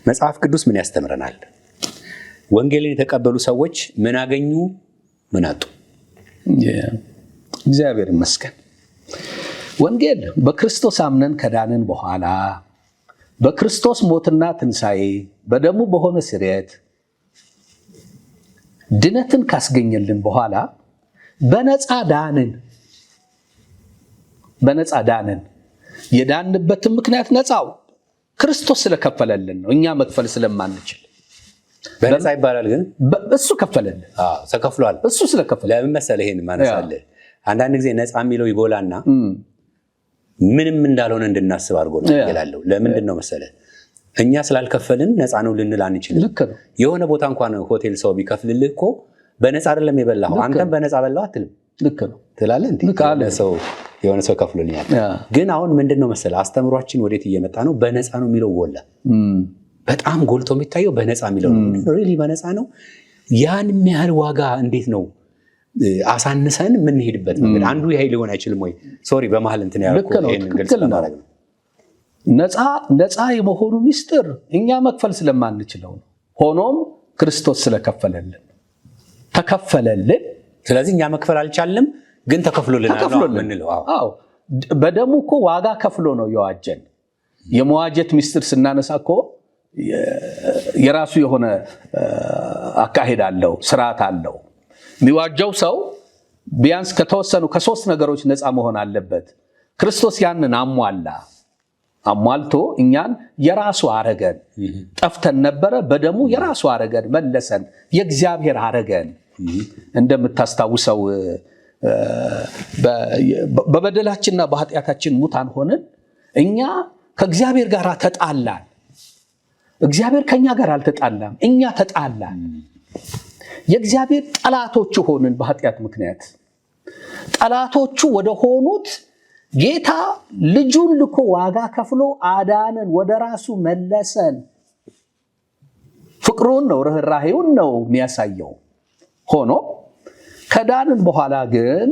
መጽሐፍ ቅዱስ ምን ያስተምረናል? ወንጌልን የተቀበሉ ሰዎች ምን አገኙ? ምን አጡ? እግዚአብሔር ይመስገን። ወንጌል በክርስቶስ አምነን ከዳንን በኋላ በክርስቶስ ሞትና ትንሣኤ በደሙ በሆነ ስርየት ድነትን ካስገኘልን በኋላ በነፃ ዳንን። የዳንበትን ምክንያት ነፃው ክርስቶስ ስለከፈለልን ነው፣ እኛ መክፈል ስለማንችል። በነፃ ይባላል ግን እሱ ከፈለልን። ተከፍሏል። እሱ ስለከፈለ ለምን መሰለህ ይሄን ማነሳለህ? አንዳንድ ጊዜ ነፃ የሚለው ይጎላና ምንም እንዳልሆነ እንድናስብ አድርጎ ነው ይላለው። ለምንድን ነው መሰለህ? እኛ ስላልከፈልን ነፃ ነው ልንል አንችልም። ልክ ነው። የሆነ ቦታ እንኳን ሆቴል ሰው ቢከፍልልህ እኮ በነፃ አይደለም የበላኸው፣ አንተም በነፃ በላው አትልም። ልክ ነው ትላለህ እንዴ? የሆነ ሰው ከፍሎልኛል። ግን አሁን ምንድነው መሰለህ አስተምሯችን ወዴት እየመጣ ነው? በነፃ ነው የሚለው ጎላ። በጣም ጎልቶ የሚታየው በነፃ የሚለው ነው። ሪሊ በነፃ ነው። ያን የሚያህል ዋጋ እንዴት ነው አሳንሰን የምንሄድበት መንገድ? አንዱ ይሄ ሊሆን አይችልም ወይ? ሶሪ በመሀል እንትን ያልኩት ይሄን ግልጽ ለማድረግ ነው። ነፃ የመሆኑ ሚስጥር እኛ መክፈል ስለማንችለው ነው። ሆኖም ክርስቶስ ስለከፈለልን ተከፈለልን። ስለዚህ እኛ መክፈል አልቻልንም፣ ግን ተከፍሎልናል ነው የምንለው። አዎ በደሙ እኮ ዋጋ ከፍሎ ነው የዋጀን። የመዋጀት ሚስጥር ስናነሳ እኮ የራሱ የሆነ አካሄድ አለው፣ ስርዓት አለው። የሚዋጀው ሰው ቢያንስ ከተወሰኑ ከ3 ነገሮች ነፃ መሆን አለበት። ክርስቶስ ያንን አሟልቶ እኛን የራሱ አረገን። ጠፍተን ነበረ፣ በደሙ የራሱ አረገን፣ መለሰን፣ የእግዚአብሔር አረገን። እንደምታስታውሰው በበደላችንና በኃጢአታችን ሙታን ሆነን እኛ ከእግዚአብሔር ጋር ተጣላን። እግዚአብሔር ከኛ ጋር አልተጣላም፣ እኛ ተጣላን። የእግዚአብሔር ጠላቶቹ ሆንን። በኃጢአት ምክንያት ጠላቶቹ ወደ ሆኑት ጌታ ልጁን ልኮ ዋጋ ከፍሎ አዳነን፣ ወደ ራሱ መለሰን። ፍቅሩን ነው፣ ርኅራኄውን ነው የሚያሳየው። ሆኖ ከዳንን በኋላ ግን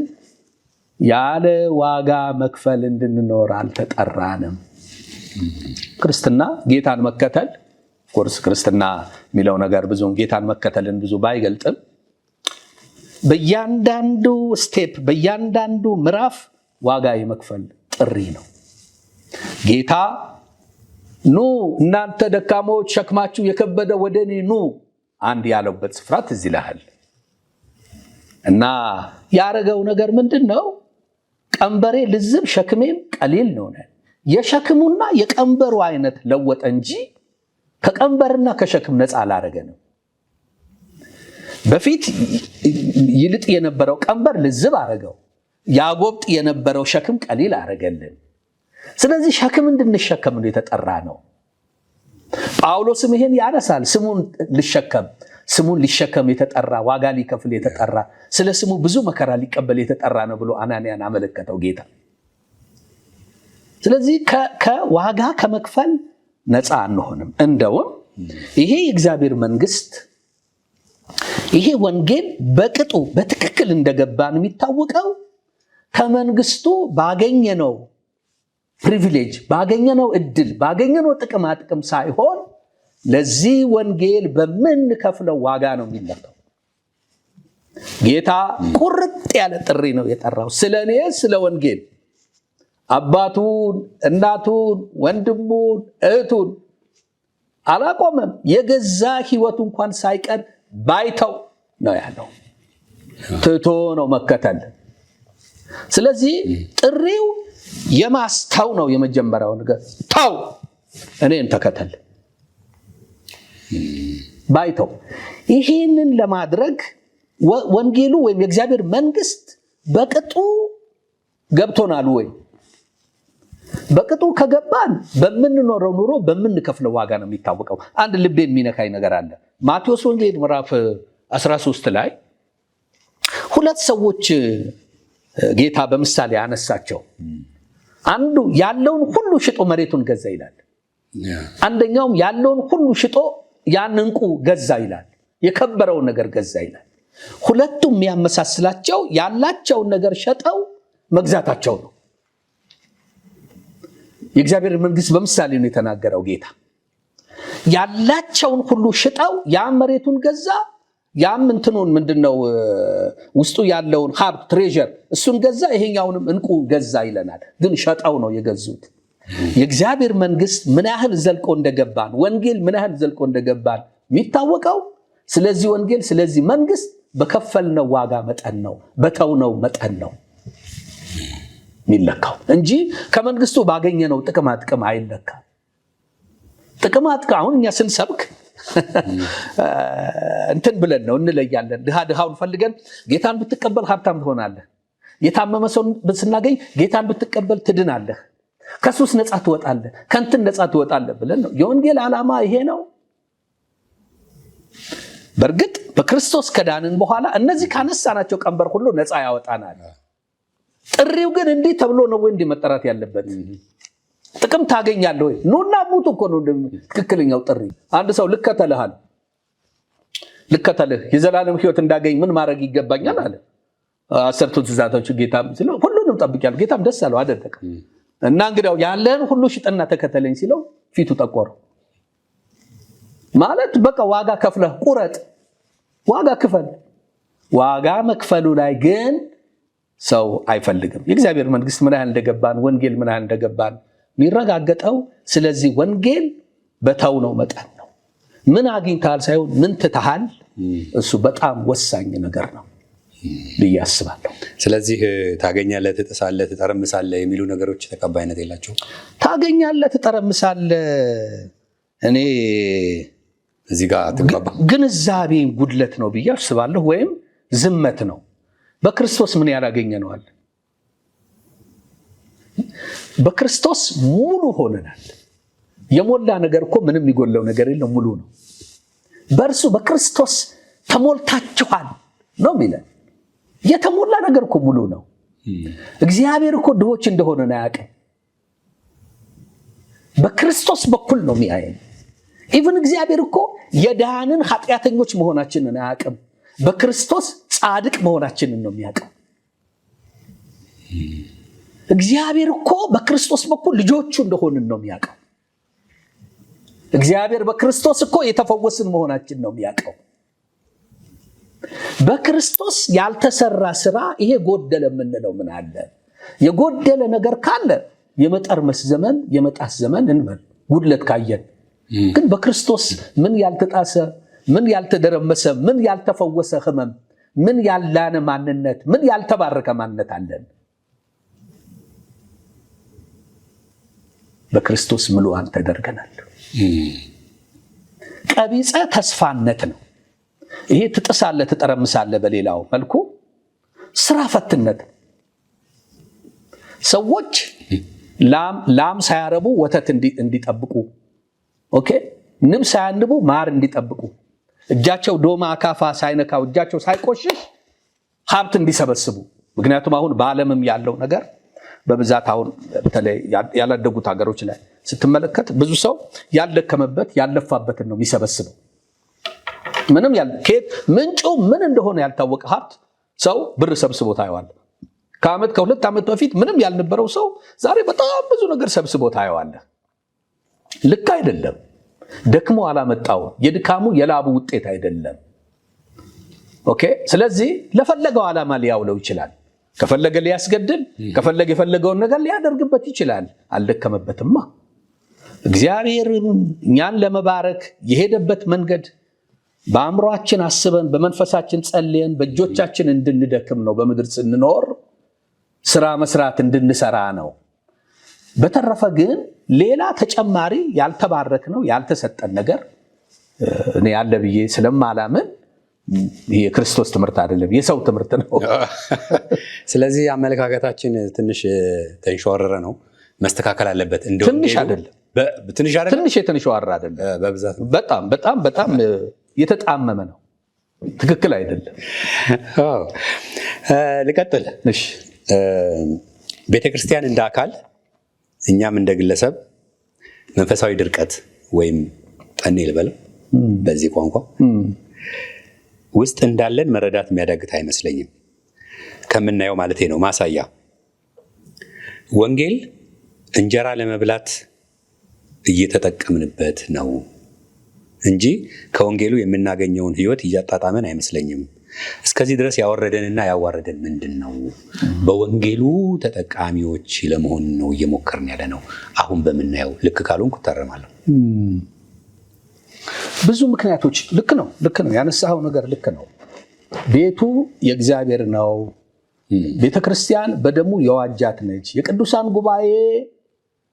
ያለ ዋጋ መክፈል እንድንኖር አልተጠራንም። ክርስትና ጌታን መከተል ኮርስ ክርስትና የሚለው ነገር ብዙም ጌታን መከተልን ብዙ ባይገልጥም በእያንዳንዱ ስቴፕ በእያንዳንዱ ምዕራፍ ዋጋ የመክፈል ጥሪ ነው። ጌታ ኑ እናንተ ደካሞች ሸክማችሁ የከበደ ወደ እኔ ኑ አንድ ያለበት ስፍራ ትዝ ይልሃል። እና ያረገው ነገር ምንድን ነው? ቀንበሬ ልዝብ ሸክሜም ቀሊል ነው። የሸክሙና የቀንበሩ አይነት ለወጠ እንጂ ከቀንበርና ከሸክም ነፃ አላረገንም። በፊት ይልጥ የነበረው ቀንበር ልዝብ አረገው፣ ያጎብጥ የነበረው ሸክም ቀሊል አረገልን። ስለዚህ ሸክም እንድንሸከም ነው የተጠራ ነው። ጳውሎስም ይሄን ያነሳል። ስሙን ሊሸከም የተጠራ፣ ዋጋ ሊከፍል የተጠራ፣ ስለ ስሙ ብዙ መከራ ሊቀበል የተጠራ ነው ብሎ አናንያን አመለከተው ጌታ። ስለዚህ ከዋጋ ከመክፈል ነፃ አንሆንም። እንደውም ይሄ የእግዚአብሔር መንግስት፣ ይሄ ወንጌል በቅጡ በትክክል እንደገባን የሚታወቀው ከመንግስቱ ባገኘነው ፕሪቪሌጅ፣ ባገኘነው እድል፣ ባገኘነው ጥቅም ሳይሆን ለዚህ ወንጌል በምንከፍለው ዋጋ ነው የሚለካው። ጌታ ቁርጥ ያለ ጥሪ ነው የጠራው። ስለ እኔ ስለ ወንጌል አባቱን፣ እናቱን፣ ወንድሙን፣ እህቱን አላቆመም። የገዛ ህይወቱ እንኳን ሳይቀር ባይተው ነው ያለው። ትቶ ነው መከተል። ስለዚህ ጥሪው የማስተው ነው። የመጀመሪያው ነገር ተው፣ እኔን ተከተል፣ ባይተው። ይህንን ለማድረግ ወንጌሉ ወይም የእግዚአብሔር መንግስት በቅጡ ገብቶናል ወይ? በቅጡ ከገባን በምንኖረው ኑሮ በምንከፍለው ዋጋ ነው የሚታወቀው። አንድ ልቤን የሚነካኝ ነገር አለ። ማቴዎስ ወንጌል ምዕራፍ 13 ላይ 2 ሰዎች ጌታ በምሳሌ ያነሳቸው። አንዱ ያለውን ሁሉ ሽጦ መሬቱን ገዛ ይላል። አንደኛውም ያለውን ሁሉ ሽጦ ያን ዕንቁ ገዛ ይላል። የከበረውን ነገር ገዛ ይላል። ሁለቱም የሚያመሳስላቸው ያላቸውን ነገር ሸጠው መግዛታቸው ነው። የእግዚአብሔር መንግስት በምሳሌ ነው የተናገረው ጌታ። ያላቸውን ሁሉ ሽጠው ያን መሬቱን ገዛ፣ ያም እንትኑን ምንድነው ውስጡ ያለውን ሀብት ትሬዠር እሱን ገዛ፣ ይሄኛውንም ዕንቁ ገዛ ይለናል። ግን ሸጠው ነው የገዙት። የእግዚአብሔር መንግስት ምን ያህል ዘልቆ እንደገባን፣ ወንጌል ምን ያህል ዘልቆ እንደገባን የሚታወቀው ስለዚህ ወንጌል ስለዚህ መንግስት በከፈልነው ዋጋ መጠን ነው፣ በተውነው መጠን ነው የሚለካው እንጂ ከመንግስቱ ባገኘነው ጥቅማ ጥቅም አይለካም። ጥቅማ ጥቅም አሁን እኛ ስንሰብክ እንትን ብለን ነው እንለያለን። ድሃውን ፈልገን ጌታን ብትቀበል ሀብታም ትሆናለህ፣ የታመመ ሰው ስናገኝ ጌታን ብትቀበል ትድናለህ፣ ከሱስ ነፃ ትወጣለህ፣ ከንትን ነፃ ትወጣለህ ብለን ነው። የወንጌል ዓላማ ይሄ ነው። በእርግጥ በክርስቶስ ከዳንን በኋላ እነዚህ ካነሳናቸው ቀንበር ሁሉ ነፃ ያወጣናል። ጥሪው ግን እንዲህ ተብሎ ነው ወይ እንዲህ መጠራት ያለበት? ጥቅም ታገኛለህ ወይ? ኑና ሙቱ እኮ ነው ትክክለኛው ጥሪ። አንድ ሰው ልከተልህ የዘላለም ሕይወት እንዳገኝ ምን ማድረግ ይገባኛል አለ። 10ቱ ትእዛዛቶች ጌታ ሲለው ሁሉንም ጠብቄያለሁ። ጌታም ደስ አለው አደረገ። እና እንግዲያው ያለህን ሁሉ ሽጥና ተከተለኝ ሲለው ፊቱ ጠቆረ። ማለት በቃ ዋጋ ከፍለህ ቁረጥ፣ ዋጋ ክፈል። ዋጋ መክፈሉ ላይ ግን ሰው አይፈልግም። የእግዚአብሔር መንግስት ምን ያህል እንደገባን፣ ወንጌል ምን ያህል እንደገባን የሚረጋገጠው ስለዚህ ወንጌል በተውነው መጠን ነው። ምን አግኝተሃል ሳይሆን ምን ትተሃል፣ እሱ በጣም ወሳኝ ነገር ነው ብዬ አስባለሁ። ስለዚህ ታገኛለህ፣ ትጥሳለህ፣ ትጠረምሳለህ የሚሉ ነገሮች ተቀባይነት የላቸውም። ታገኛለህ፣ ትጠረምሳለህ፣ እኔ እዚህ ጋር ትግባባ ግንዛቤ ጉድለት ነው ብዬ አስባለሁ። ወይም ዝመት ነው። በክርስቶስ ምን ያላገኘነዋል? በክርስቶስ ሙሉ ሆነናል። የሞላ ነገር እኮ ምንም የሚጎለው ነገር የለም፣ ሙሉ ነው። በእርሱ በክርስቶስ ተሞልታችኋል ነው የሚለን። የተሞላ ነገር እኮ ሙሉ ነው። እግዚአብሔር እኮ ድሆች እንደሆነ አያውቅም። በክርስቶስ በኩል ነው የሚያየን። ኢቭን እግዚአብሔር እኮ የዳንን ኃጢአተኞች መሆናችንን አያውቅም። በክርስቶስ ጻድቅ መሆናችንን ነው የሚያውቀው። እግዚአብሔር እኮ በክርስቶስ በኩል ልጆቹ እንደሆንን ነው የሚያውቀው። እግዚአብሔር በክርስቶስ እኮ የተፈወስን መሆናችን ነው የሚያውቀው። በክርስቶስ ያልተሰራ ስራ ይሄ ጎደለ የምንለው ምን አለ? የጎደለ ነገር ካለ የመጠርመስ ዘመን የመጣስ ዘመን እንበል፣ ጉድለት ካየን። ግን በክርስቶስ ምን ያልተጣሰ፣ ምን ያልተደረመሰ፣ ምን ያልተፈወሰ ህመም፣ ምን ያላነ ማንነት፣ ምን ያልተባረከ ማንነት አለን? በክርስቶስ ምሉዓን ተደርገናል። ቀቢጸ ተስፋነት ነው ይሄ። ትጥሳለህ፣ ትጠረምሳለህ። በሌላው መልኩ ስራ ፈትነት። ሰዎች ላም ሳያረቡ ወተት እንዲጠብቁ፣ ኦኬ፣ ንብ ሳያንቡ ማር እንዲጠብቁ፣ እጃቸው ዶማ አካፋ ሳይነካው እጃቸው ሳይቆሽሽ ሀብት እንዲሰበስቡ። ምክንያቱም አሁን በዓለምም ያለው ነገር በብዛት አሁን በተለይ ያላደጉት ሀገሮች ላይ ስትመለከት ብዙ ሰው ያልደከመበት ያለፋበትን ነው የሚሰበስበው። ምንም ምንጩ ምን እንደሆነ ያልታወቀ ሀብት ሰው ብር ሰብስቦ ታየዋል። ከዓመት ከ2 ዓመት በፊት ምንም ያልነበረው ሰው ዛሬ በጣም ብዙ ነገር ሰብስቦ ታየዋለህ። ልክ አይደለም። ደክሞ አላመጣው፣ የድካሙ የላቡ ውጤት አይደለም። ኦኬ። ስለዚህ ለፈለገው ዓላማ ሊያውለው ይችላል። ከፈለገ ሊያስገድል፣ ከፈለገ የፈለገውን ነገር ሊያደርግበት ይችላል። አልደከመበትማ። እግዚአብሔር እኛን ለመባረክ የሄደበት መንገድ በአእምሯችን አስበን በመንፈሳችን ጸልየን በእጆቻችን እንድንደክም ነው። በምድር ስንኖር ስራ መስራት እንድንሰራ ነው። በተረፈ ግን ሌላ ተጨማሪ ያልተባረክ ነው ያልተሰጠን ነገር እኔ ያለ ብዬ ስለማላምን ይሄ የክርስቶስ ትምህርት አይደለም፣ የሰው ትምህርት ነው። ስለዚህ አመለካከታችን ትንሽ ተንሸዋረረ ነው፣ መስተካከል አለበት። ትንሽ አይደለም፣ ትንሽ የተንሸዋረረ አይደለም፣ በብዛት በጣም በጣም በጣም የተጣመመ ነው። ትክክል አይደለም። ልቀጥል። እሺ፣ ቤተክርስቲያን እንደ አካል እኛም እንደ ግለሰብ መንፈሳዊ ድርቀት ወይም ጠኔ ልበለው በዚህ ቋንቋ ውስጥ እንዳለን መረዳት የሚያዳግት አይመስለኝም። ከምናየው ማለቴ ነው። ማሳያ ወንጌል እንጀራ ለመብላት እየተጠቀምንበት ነው እንጂ ከወንጌሉ የምናገኘውን ሕይወት እያጣጣመን አይመስለኝም። እስከዚህ ድረስ ያወረደንና ያዋረደን ምንድን ነው? በወንጌሉ ተጠቃሚዎች ለመሆን ነው እየሞከርን ያለ ነው። አሁን በምናየው ልክ ካልሆንኩ እታረማለሁ። ብዙ ምክንያቶች ልክ ነው ያነሳኸው ነገር ልክ ነው። ቤቱ የእግዚአብሔር ነው። ቤተክርስቲያን በደሙ የዋጃት ነች። የቅዱሳን ጉባኤ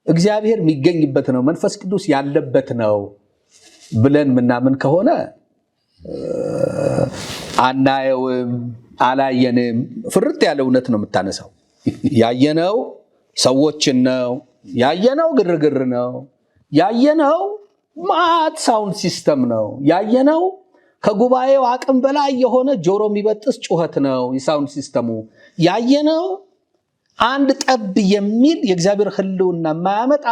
እግዚአብሔር የሚገኝበት ነው፣ መንፈስ ቅዱስ ያለበት ነው ብለን ምናምን ከሆነ አናየውም፣ አላየንም። ፍርጥ ያለ እውነት ነው የምታነሳው። ያየነው ሰዎችን ነው፣ ያየነው ግርግር ነው፣ ያየነው ማት ሳውንድ ሲስተም ነው፣ ያየነው ከጉባኤው አቅም በላይ የሆነ ጆሮ የሚበጥስ ጩኸት ነው የሳውንድ ሲስተሙ። ያየነው አንድ ጠብ የሚል የእግዚአብሔር ሕልውና የማያመጣ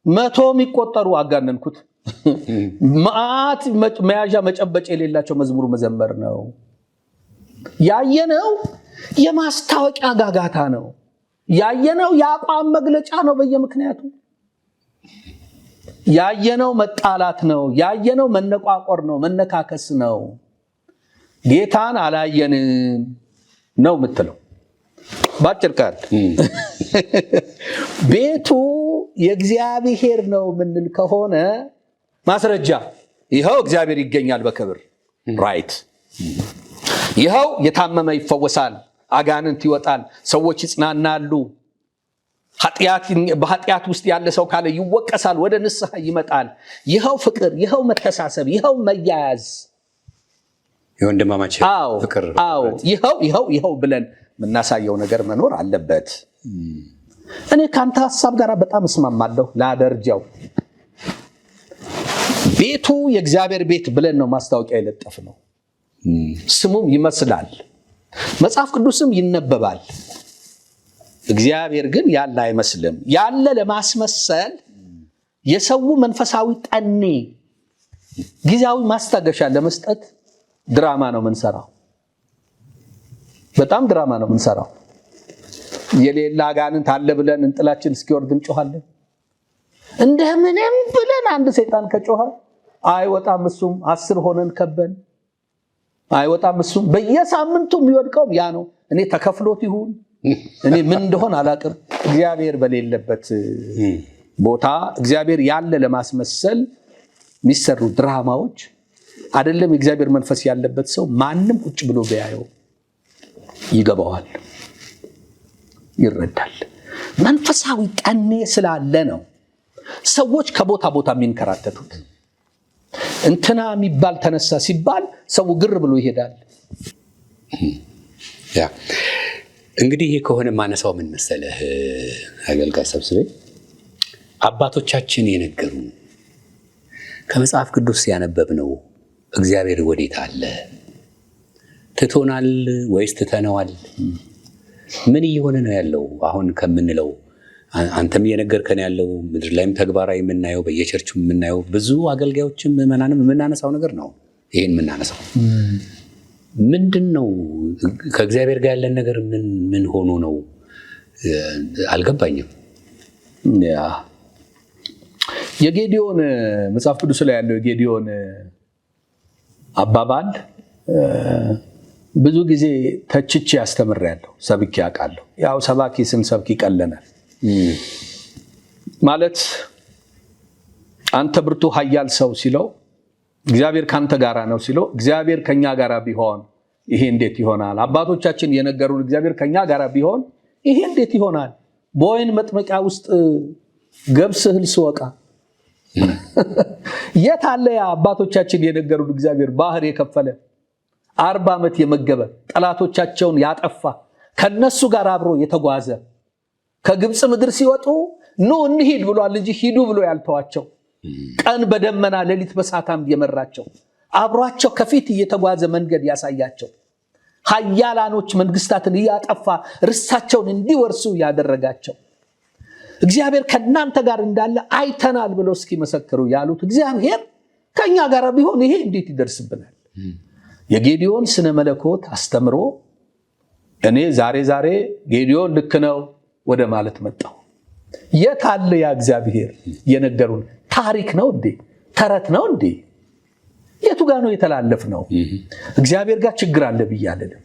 100 የሚቆጠሩ አጋነንኩት ማት መያዣ መጨበጭ የሌላቸው መዝሙር መዘመር ነው። ያየነው የማስታወቂያ ጋጋታ ነው። ያየነው የአቋም መግለጫ ነው በየምክንያቱ። ያየነው መጣላት ነው። ያየነው መነቋቆር ነው፣ መነካከስ ነው። ጌታን አላየንም ነው የምትለው ባጭር ቃል። ቤቱ የእግዚአብሔር ነው ምንል ከሆነ ማስረጃ ይኸው እግዚአብሔር ይገኛል በክብር ራይት። ይኸው የታመመ ይፈወሳል፣ አጋንንት ይወጣል፣ ሰዎች ይጽናናሉ። በኃጢአት ውስጥ ያለ ሰው ካለ ይወቀሳል፣ ወደ ንስሐ ይመጣል። ይኸው ፍቅር፣ ይኸው መተሳሰብ፣ ይኸው መያያዝ፣ የወንድማማች ፍቅር፣ ይኸው ብለን የምናሳየው ነገር መኖር አለበት። እኔ ከአንተ ሀሳብ ጋር በጣም እስማማለሁ። ላደርጃው ቤቱ የእግዚአብሔር ቤት ብለን ነው ማስታወቂያ የለጠፍ ነው። ስሙም ይመስላል፣ መጽሐፍ ቅዱስም ይነበባል። እግዚአብሔር ግን ያለ አይመስልም። ያለ ለማስመሰል የሰው መንፈሳዊ ጠኔ ጊዜያዊ ማስታገሻ ለመስጠት ድራማ ነው ምንሰራው። በጣም ድራማ ነው ምንሰራው። የሌላ አጋንንት አለ ብለን እንጥላችን እስኪወርድ እንጮሃለን። እንደምንም ብለን አንድ ሰይጣን ከጮኸ አይወጣም። እሱም 10 ሆነን ከበን አይወጣም። እሱም በየሳምንቱ የሚወድቀው ያ ነው። እኔ ተከፍሎት ይሁን እኔ ምን እንደሆነ አላቅም። እግዚአብሔር በሌለበት ቦታ እግዚአብሔር ያለ ለማስመሰል የሚሰሩ ድራማዎች አይደለም። የእግዚአብሔር መንፈስ ያለበት ሰው ማንም ቁጭ ብሎ ቢያየው ይገባዋል፣ ይረዳል። መንፈሳዊ ጠኔ ስላለ ነው ሰዎች ከቦታ ቦታ የሚንከራተቱት። እንትና የሚባል ተነሳ ሲባል ሰው ግር ብሎ ይሄዳል። ያ እንግዲህ ይሄ ከሆነ ማነሳው ምን መሰለህ አገልጋይ ሰብስቤ፣ አባቶቻችን የነገሩን ከመጽሐፍ ቅዱስ ያነበብነው እግዚአብሔር ወዴት አለ? ትቶናል ወይስ ትተነዋል? ምን እየሆነ ነው ያለው? አሁን ከምንለው አንተም እየነገርከን ያለው ምድር ላይም ተግባራዊ የምናየው በየቸርቹ የምናየው ብዙ አገልጋዮችም ምዕመናንም የምናነሳው ነገር ነው። ይሄን የምናነሳው ምንድን ነው? ከእግዚአብሔር ጋር ያለን ነገር ምን ሆኖ ነው? አልገባኝም። የጌዲዮን መጽሐፍ ቅዱስ ላይ ያለው የጌዲዮን አባባል ብዙ ጊዜ ተችቼ አስተምሬያለሁ፣ ሰብኬ አውቃለሁ። ያው ሰባኪ ስንሰብክ ይቀለናል ማለት አንተ ብርቱ ኃያል ሰው ሲለው እግዚአብሔር ካንተ ጋራ ነው ሲለው እግዚአብሔር ከኛ ጋራ ቢሆን ይሄ እንዴት ይሆናል? አባቶቻችን የነገሩን እግዚአብሔር ከኛ ጋራ ቢሆን ይሄ እንዴት ይሆናል? በወይን መጥመቂያ ውስጥ ገብስ እህል ስወቃ የት አለ ያ አባቶቻችን የነገሩን እግዚአብሔር? ባህር የከፈለ 40 ዓመት የመገበ ጠላቶቻቸውን ያጠፋ ከነሱ ጋር አብሮ የተጓዘ ከግብፅ ምድር ሲወጡ ኑ እንሂድ ብሏል እንጂ ሂዱ ብሎ ያልተዋቸው፣ ቀን በደመና ሌሊት በእሳት አምድ የመራቸው፣ አብሯቸው ከፊት እየተጓዘ መንገድ ያሳያቸው፣ ኃያላኖች መንግስታትን እያጠፋ ርስታቸውን እንዲወርሱ ያደረጋቸው፣ እግዚአብሔር ከናንተ ጋር እንዳለ አይተናል ብለው እስኪመሰክሩ ያሉት እግዚአብሔር ከኛ ጋር ቢሆን ይሄ እንዴት ይደርስብናል? የጌዲዮን ስነ መለኮት አስተምሮ እኔ ዛሬ ጌዲዮን ልክ ነው ወደ ማለት መጣሁ። የት አለ ያ እግዚአብሔር የነገሩን? ታሪክ ነው እንዴ? ተረት ነው እንዴ? የቱ ጋር ነው የተላለፍነው? እግዚአብሔር ጋር ችግር አለ ብያለሁ።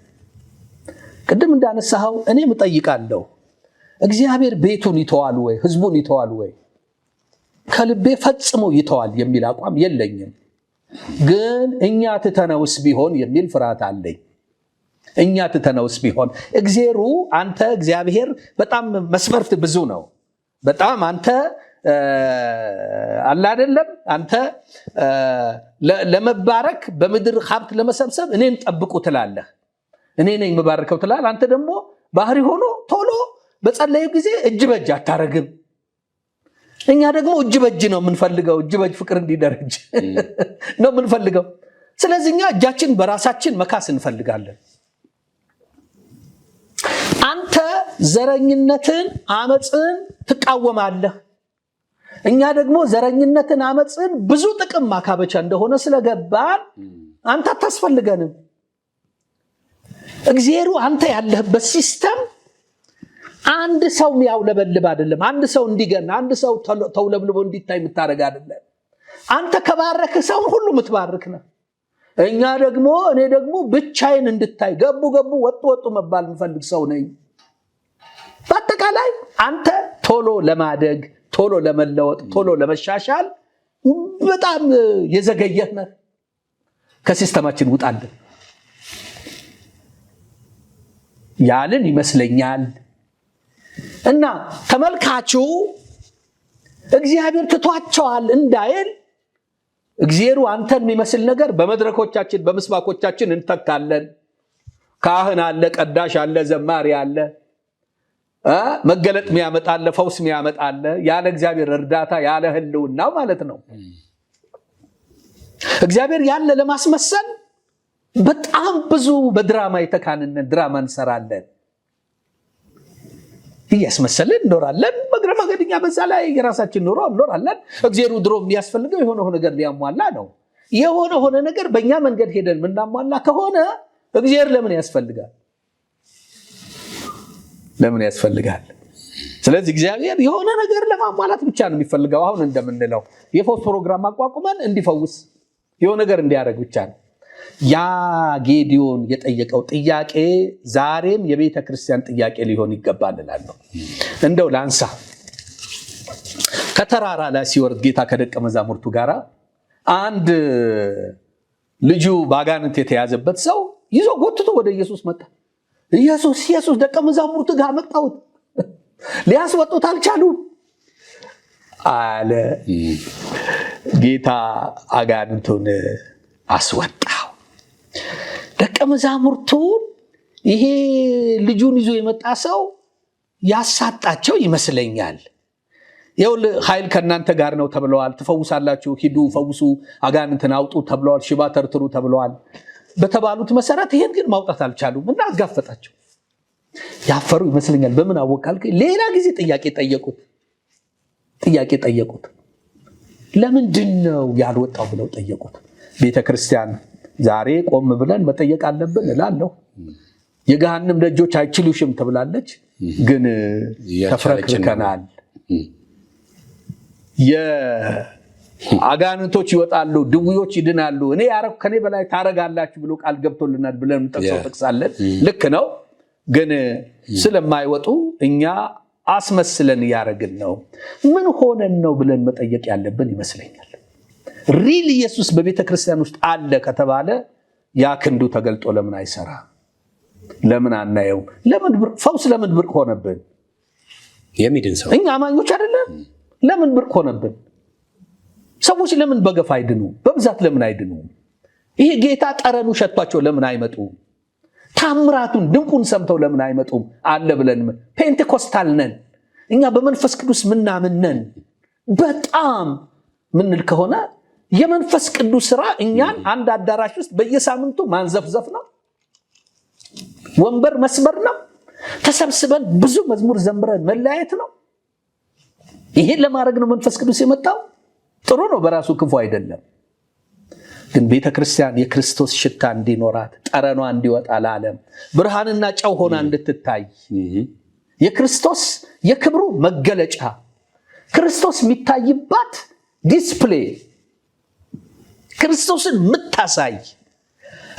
ቅድም እንዳነሳኸው እኔም እጠይቃለሁ፣ እግዚአብሔር ቤቱን ይተዋል ወይ? ህዝቡን ይተዋል ወይ? ከልቤ ፈጽሞ ይተዋል የሚል አቋም የለኝም። ግን እኛ ትተነውስ ቢሆን የሚል ፍርሃት አለኝ። እኛ ትተነውስ ቢሆን አንተ እግዚአብሔር በጣም መስፈርት ብዙ ነው። በጣም አንተ አለ አይደለም፣ አንተ ለመባረክ በምድር ሀብት ለመሰብሰብ እኔን ጠብቁ ትላለህ። እኔ ነኝ የምባርከው ትላለህ። አንተ ደግሞ ባህሪ ሆኖ ቶሎ በጸለዩ ጊዜ እጅ በእጅ አታረግም። እኛ ደግሞ እጅ በእጅ ነው የምንፈልገው። እጅ በእጅ ፍቅር እንዲደረጅ ነው የምንፈልገው። ስለዚህ እኛ እጃችን በራሳችን መካስ እንፈልጋለን። አንተ ዘረኝነትን፣ አመፅን ትቃወማለህ። እኛ ደግሞ ዘረኝነትን፣ አመፅን ብዙ ጥቅም ማካበቻ እንደሆነ ስለገባን አንተ አታስፈልገንም። እግዚአብሔር አንተ ያለህበት ሲስተም አንድ ሰው የሚያውለበልብ አይደለም። አንድ ሰው እንዲገና፣ አንድ ሰው ተውለብልቦ እንዲታይ የምታደርግ አይደለም። አንተ ከባረክ ሰውን ሁሉ የምትባርክ ነህ። እኔ ደግሞ ብቻዬን እንድታይ ገቡ ወጡ መባል የምፈልግ ሰው ነኝ። በአጠቃላይ አንተ ቶሎ ለማደግ፣ ቶሎ ለመለወጥ፣ ቶሎ ለመሻሻል በጣም የዘገየህ ነህ። ከሲስተማችን ውጣልን ያልን ይመስለኛል። እና ተመልካቹ እግዚአብሔር ትቷቸዋል እንዳይል እግዚአብሔር አንተን የሚመስል ነገር በመድረኮቻችን በምስባኮቻችን እንተካለን። ካህን አለ፣ ቀዳሽ አለ፣ ዘማሪ አለ፣ መገለጥ የሚያመጣለ፣ ፈውስ የሚያመጣለ፣ ያለ እግዚአብሔር እርዳታ ያለ ህልውናው ማለት ነው። እግዚአብሔር ያለ ለማስመሰል በጣም ብዙ በድራማ የተካንነን ድራማ እንሰራለን። እያስመሰልን እንኖራለን። በእግረ መንገድኛ በዛ ላይ የራሳችን ኑሮ እንኖራለን። እግዚአብሔር ድሮ የሚያስፈልገው የሆነ ነገር ሊያሟላ ነው። የሆነ ነገር በእኛ መንገድ ሄደን ምናሟላ ከሆነ እግዚአብሔር ለምን ያስፈልጋል? ለምን ያስፈልጋል? ስለዚህ እግዚአብሔር የሆነ ነገር ለማሟላት ብቻ ነው የሚፈልገው። አሁን እንደምንለው የፈውስ ፕሮግራም አቋቁመን እንዲፈውስ የሆነ ነገር እንዲያደርግ ብቻ ነው። ያ ጌዲዮን የጠየቀው ጥያቄ ዛሬም የቤተ ክርስቲያን ጥያቄ ሊሆን ይገባል እላለሁ። እንደው ላንሳ። ከተራራ ላይ ሲወርድ ጌታ ከደቀ መዛሙርቱ ጋር አንድ ልጁ በአጋንንት የተያዘበት ሰው ይዞ ጎትቶ ወደ ኢየሱስ መጣ። ኢየሱስ ደቀ መዛሙርቱ ጋር መጣሁት፣ ሊያስወጡት አልቻሉም አለ። ጌታ አጋንንቱን አስወጣው። ደቀ መዛሙርቱን ይሄ ልጁን ይዞ የመጣ ሰው ያሳጣቸው ይመስለኛል። ይኸውልህ ኃይል ከእናንተ ጋር ነው ተብለዋል፣ ትፈውሳላችሁ፣ ሂዱ ፈውሱ፣ አጋንንትን አውጡ ተብለዋል፣ ሽባ ተርትሩ ተብለዋል። በተባሉት መሰረት ይሄን ግን ማውጣት አልቻሉም እና አጋፈጣቸው። ያፈሩ ይመስለኛል። በምን አወቃል? ሌላ ጊዜ ጥያቄ ጠየቁት። ለምንድን ነው ያልወጣው ብለው ጠየቁት። ቤተክርስቲያን ዛሬ ቆም ብለን መጠየቅ አለብን እላለሁ። የገሃነም ደጆች አይችሉሽም ተብላለች፣ ግን ተፍረክርከናል። የአጋንንቶች ይወጣሉ፣ ድውዮች ይድናሉ፣ እኔ ያረኩ ከኔ በላይ ታረጋላችሁ ብሎ ቃል ገብቶልናል ብለን ጠቅሳለን። ልክ ነው። ግን ስለማይወጡ እኛ አስመስለን ያረግን ነው። ምን ሆነን ነው ብለን መጠየቅ ያለብን ይመስለኛል። ሪል ኢየሱስ በቤተ ክርስቲያን ውስጥ አለ ከተባለ ያ ክንዱ ተገልጦ ለምን አይሰራ? ለምን አናየው? ፈውስ ለምን ብርቅ ሆነብን? የሚድን ሰው እኛ አማኞች አይደለም? ለምን ብርቅ ሆነብን? ሰዎች ለምን በገፍ አይድኑ? በብዛት ለምን አይድኑ? ይሄ ጌታ ጠረኑ ሸቷቸው ለምን አይመጡ? ታምራቱን ድንቁን ሰምተው ለምን አይመጡም? አለ ብለን ፔንቴኮስታል ነን እኛ፣ በመንፈስ ቅዱስ ምናምን ነን። በጣም ምንል ከሆነ የመንፈስ ቅዱስ ስራ እኛን አንድ አዳራሽ ውስጥ በየሳምንቱ ማንዘፍዘፍ ነው፣ ወንበር መስበር ነው፣ ተሰብስበን ብዙ መዝሙር ዘምረን መለያየት ነው። ይሄን ለማድረግ ነው መንፈስ ቅዱስ የመጣው። ጥሩ ነው፣ በራሱ ክፉ አይደለም። ግን ቤተክርስቲያን የክርስቶስ ሽታ እንዲኖራት፣ ጠረኗ እንዲወጣ፣ ለዓለም ብርሃንና ጨው ሆና እንድትታይ፣ የክርስቶስ የክብሩ መገለጫ ክርስቶስ የሚታይባት ዲስፕሌይ ክርስቶስን የምታሳይ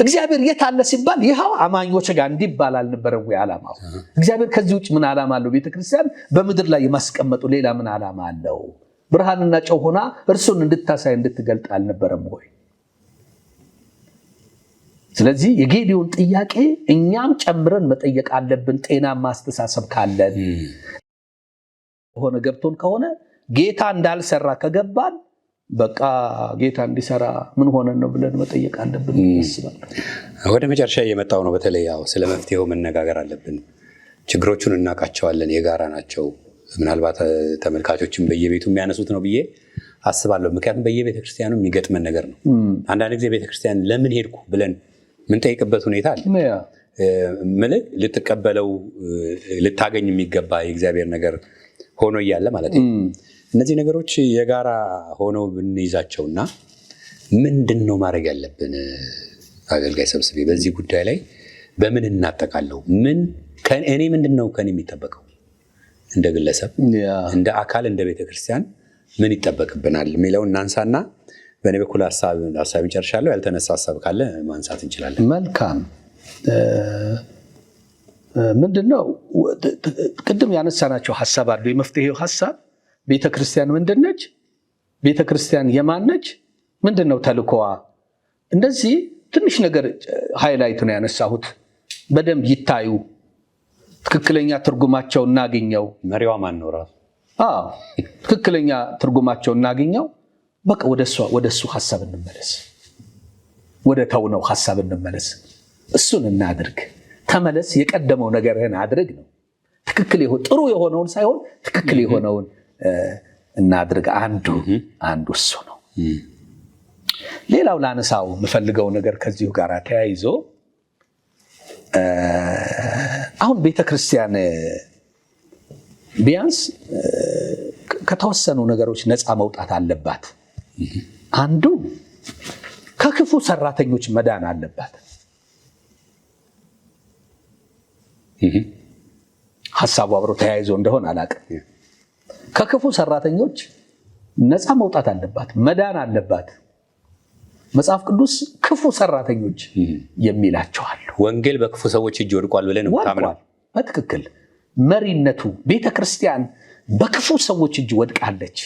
እግዚአብሔር የት አለ ሲባል ይኸው አማኞች ጋር እንዲባል አልነበረም ወይ ዓላማው? እግዚአብሔር ከዚህ ውጭ ምን ዓላማ አለው? ቤተክርስቲያን በምድር ላይ የማስቀመጡ ሌላ ምን ዓላማ አለው? ብርሃንና ጨው ሆና እርሱን እንድታሳይ እንድትገልጥ አልነበረም ወይ? ስለዚህ የጌዲዮን ጥያቄ እኛም ጨምረን መጠየቅ አለብን። ጤናማ አስተሳሰብ ካለን ሆነ ገብቶን ከሆነ ጌታ እንዳልሰራ ከገባን በቃ ጌታ እንዲሰራ ምን ሆነን ነው ብለን መጠየቅ አለብን ያስባለሁ። ወደ መጨረሻ እየመጣው ነው። በተለይ ያው ስለ መፍትሄው መነጋገር አለብን። ችግሮቹን እናውቃቸዋለን፣ የጋራ ናቸው። ምናልባት ተመልካቾችን በየቤቱ የሚያነሱት ነው ብዬ አስባለሁ። ምክንያቱም በየቤተ ክርስቲያኑ የሚገጥመን ነገር ነው። አንዳንድ ጊዜ ቤተ ክርስቲያን ለምን ሄድኩ ብለን ምንጠይቅበት ሁኔታ አለ። ምልክ ልትቀበለው ልታገኝ የሚገባ የእግዚአብሔር ነገር ሆኖ እያለ ማለት ነው። እነዚህ ነገሮች የጋራ ሆነው ብንይዛቸውና ምንድን ነው ማድረግ ያለብን? አገልጋይ ሰብስቤ በዚህ ጉዳይ ላይ በምን እናጠቃለው? እኔ ምንድን ነው ከኔ የሚጠበቀው? እንደ ግለሰብ፣ እንደ አካል፣ እንደ ቤተክርስቲያን ምን ይጠበቅብናል የሚለው እናንሳና በእኔ በኩል ሀሳብ እንጨርሻለሁ። ያልተነሳ ሀሳብ ካለ ማንሳት እንችላለን። መልካም። ምንድነው ቅድም ያነሳናቸው ሀሳብ አሉ። የመፍትሄው ሀሳብ ቤተክርስቲያን ምንድነች? ቤተክርስቲያን የማነች? ምንድነው ተልኮዋ? እንደዚህ ትንሽ ነገር ሃይላይት ነው ያነሳሁት። በደንብ ይታዩ፣ ትክክለኛ ትርጉማቸው እናገኘው። መሪዋ ማን ነው ራሱ? ትክክለኛ ትርጉማቸው እናገኘው። በቃ ወደሱ ሐሳብ እንመለስ፣ ወደ ተውነው ሐሳብ እንመለስ። እሱን እናድርግ። ተመለስ፣ የቀደመው ነገርህን አድርግ ነው። ትክክል ጥሩ የሆነውን ሳይሆን ትክክል የሆነውን እናድርግ። አንዱ እሱ ነው። ሌላው ላነሳው የምፈልገው ነገር ከዚሁ ጋር ተያይዞ አሁን ቤተክርስቲያን ቢያንስ ከተወሰኑ ነገሮች ነፃ መውጣት አለባት። አንዱ ከክፉ ሰራተኞች መዳን አለባት። ሐሳቡ አብሮ ተያይዞ እንደሆነ አላውቅም። ከክፉ ሰራተኞች ነፃ መውጣት አለባት፣ መዳን አለባት። መጽሐፍ ቅዱስ ክፉ ሰራተኞች የሚላቸው አሉ። ወንጌል በክፉ ሰዎች እጅ ወድቋል ብለን ታምናል? በትክክል መሪነቱ ቤተክርስቲያን በክፉ ሰዎች እጅ ወድቃለች።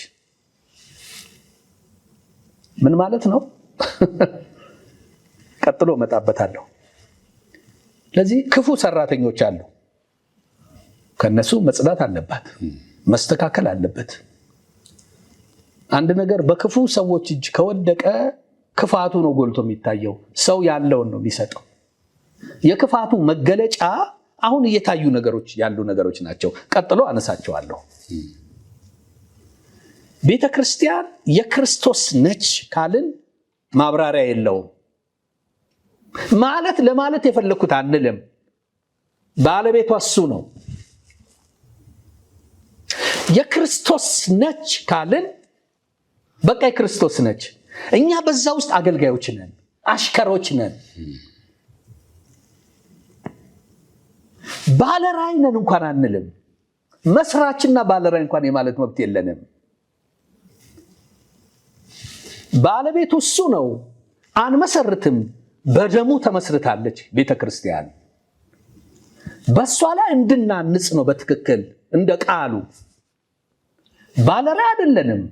ምን ማለት ነው? ቀጥሎ መጣበታለሁ። ለዚህ ክፉ ሰራተኞች አሉ። ከነሱ መጽዳት አለባት፣ መስተካከል አለበት። አንድ ነገር በክፉ ሰዎች እጅ ከወደቀ ክፋቱ ነው ጎልቶ የሚታየው። ሰው ያለውን ነው የሚሰጠው። የክፋቱ መገለጫ አሁን እየታዩ ያሉ ነገሮች ናቸው። ቀጥሎ አነሳቸዋለሁ። ቤተክርስቲያን የክርስቶስ ነች ካልን ማብራሪያ የለውም። ለማለት የፈለኩት አንልም። ባለቤቷ እሱ ነው። የክርስቶስ ነች ካልን በቃ የክርስቶስ ነች። እኛ በዛ ውስጥ አገልጋዮች ነን፣ አሽከሮች ነን፣ ባለራዕይ ነን እንኳን አንልም። መስራችና ባለራዕይ እንኳን የማለት መብት የለንም። ባለቤቱ እሱ ነው። አንመሰርትም። በደሙ ተመስርታለች ቤተክርስቲያን። በሷ ላይ እንድናንጽ ነው በትክክል እንደ ቃሉ። ባለራዕይ አይደለንም።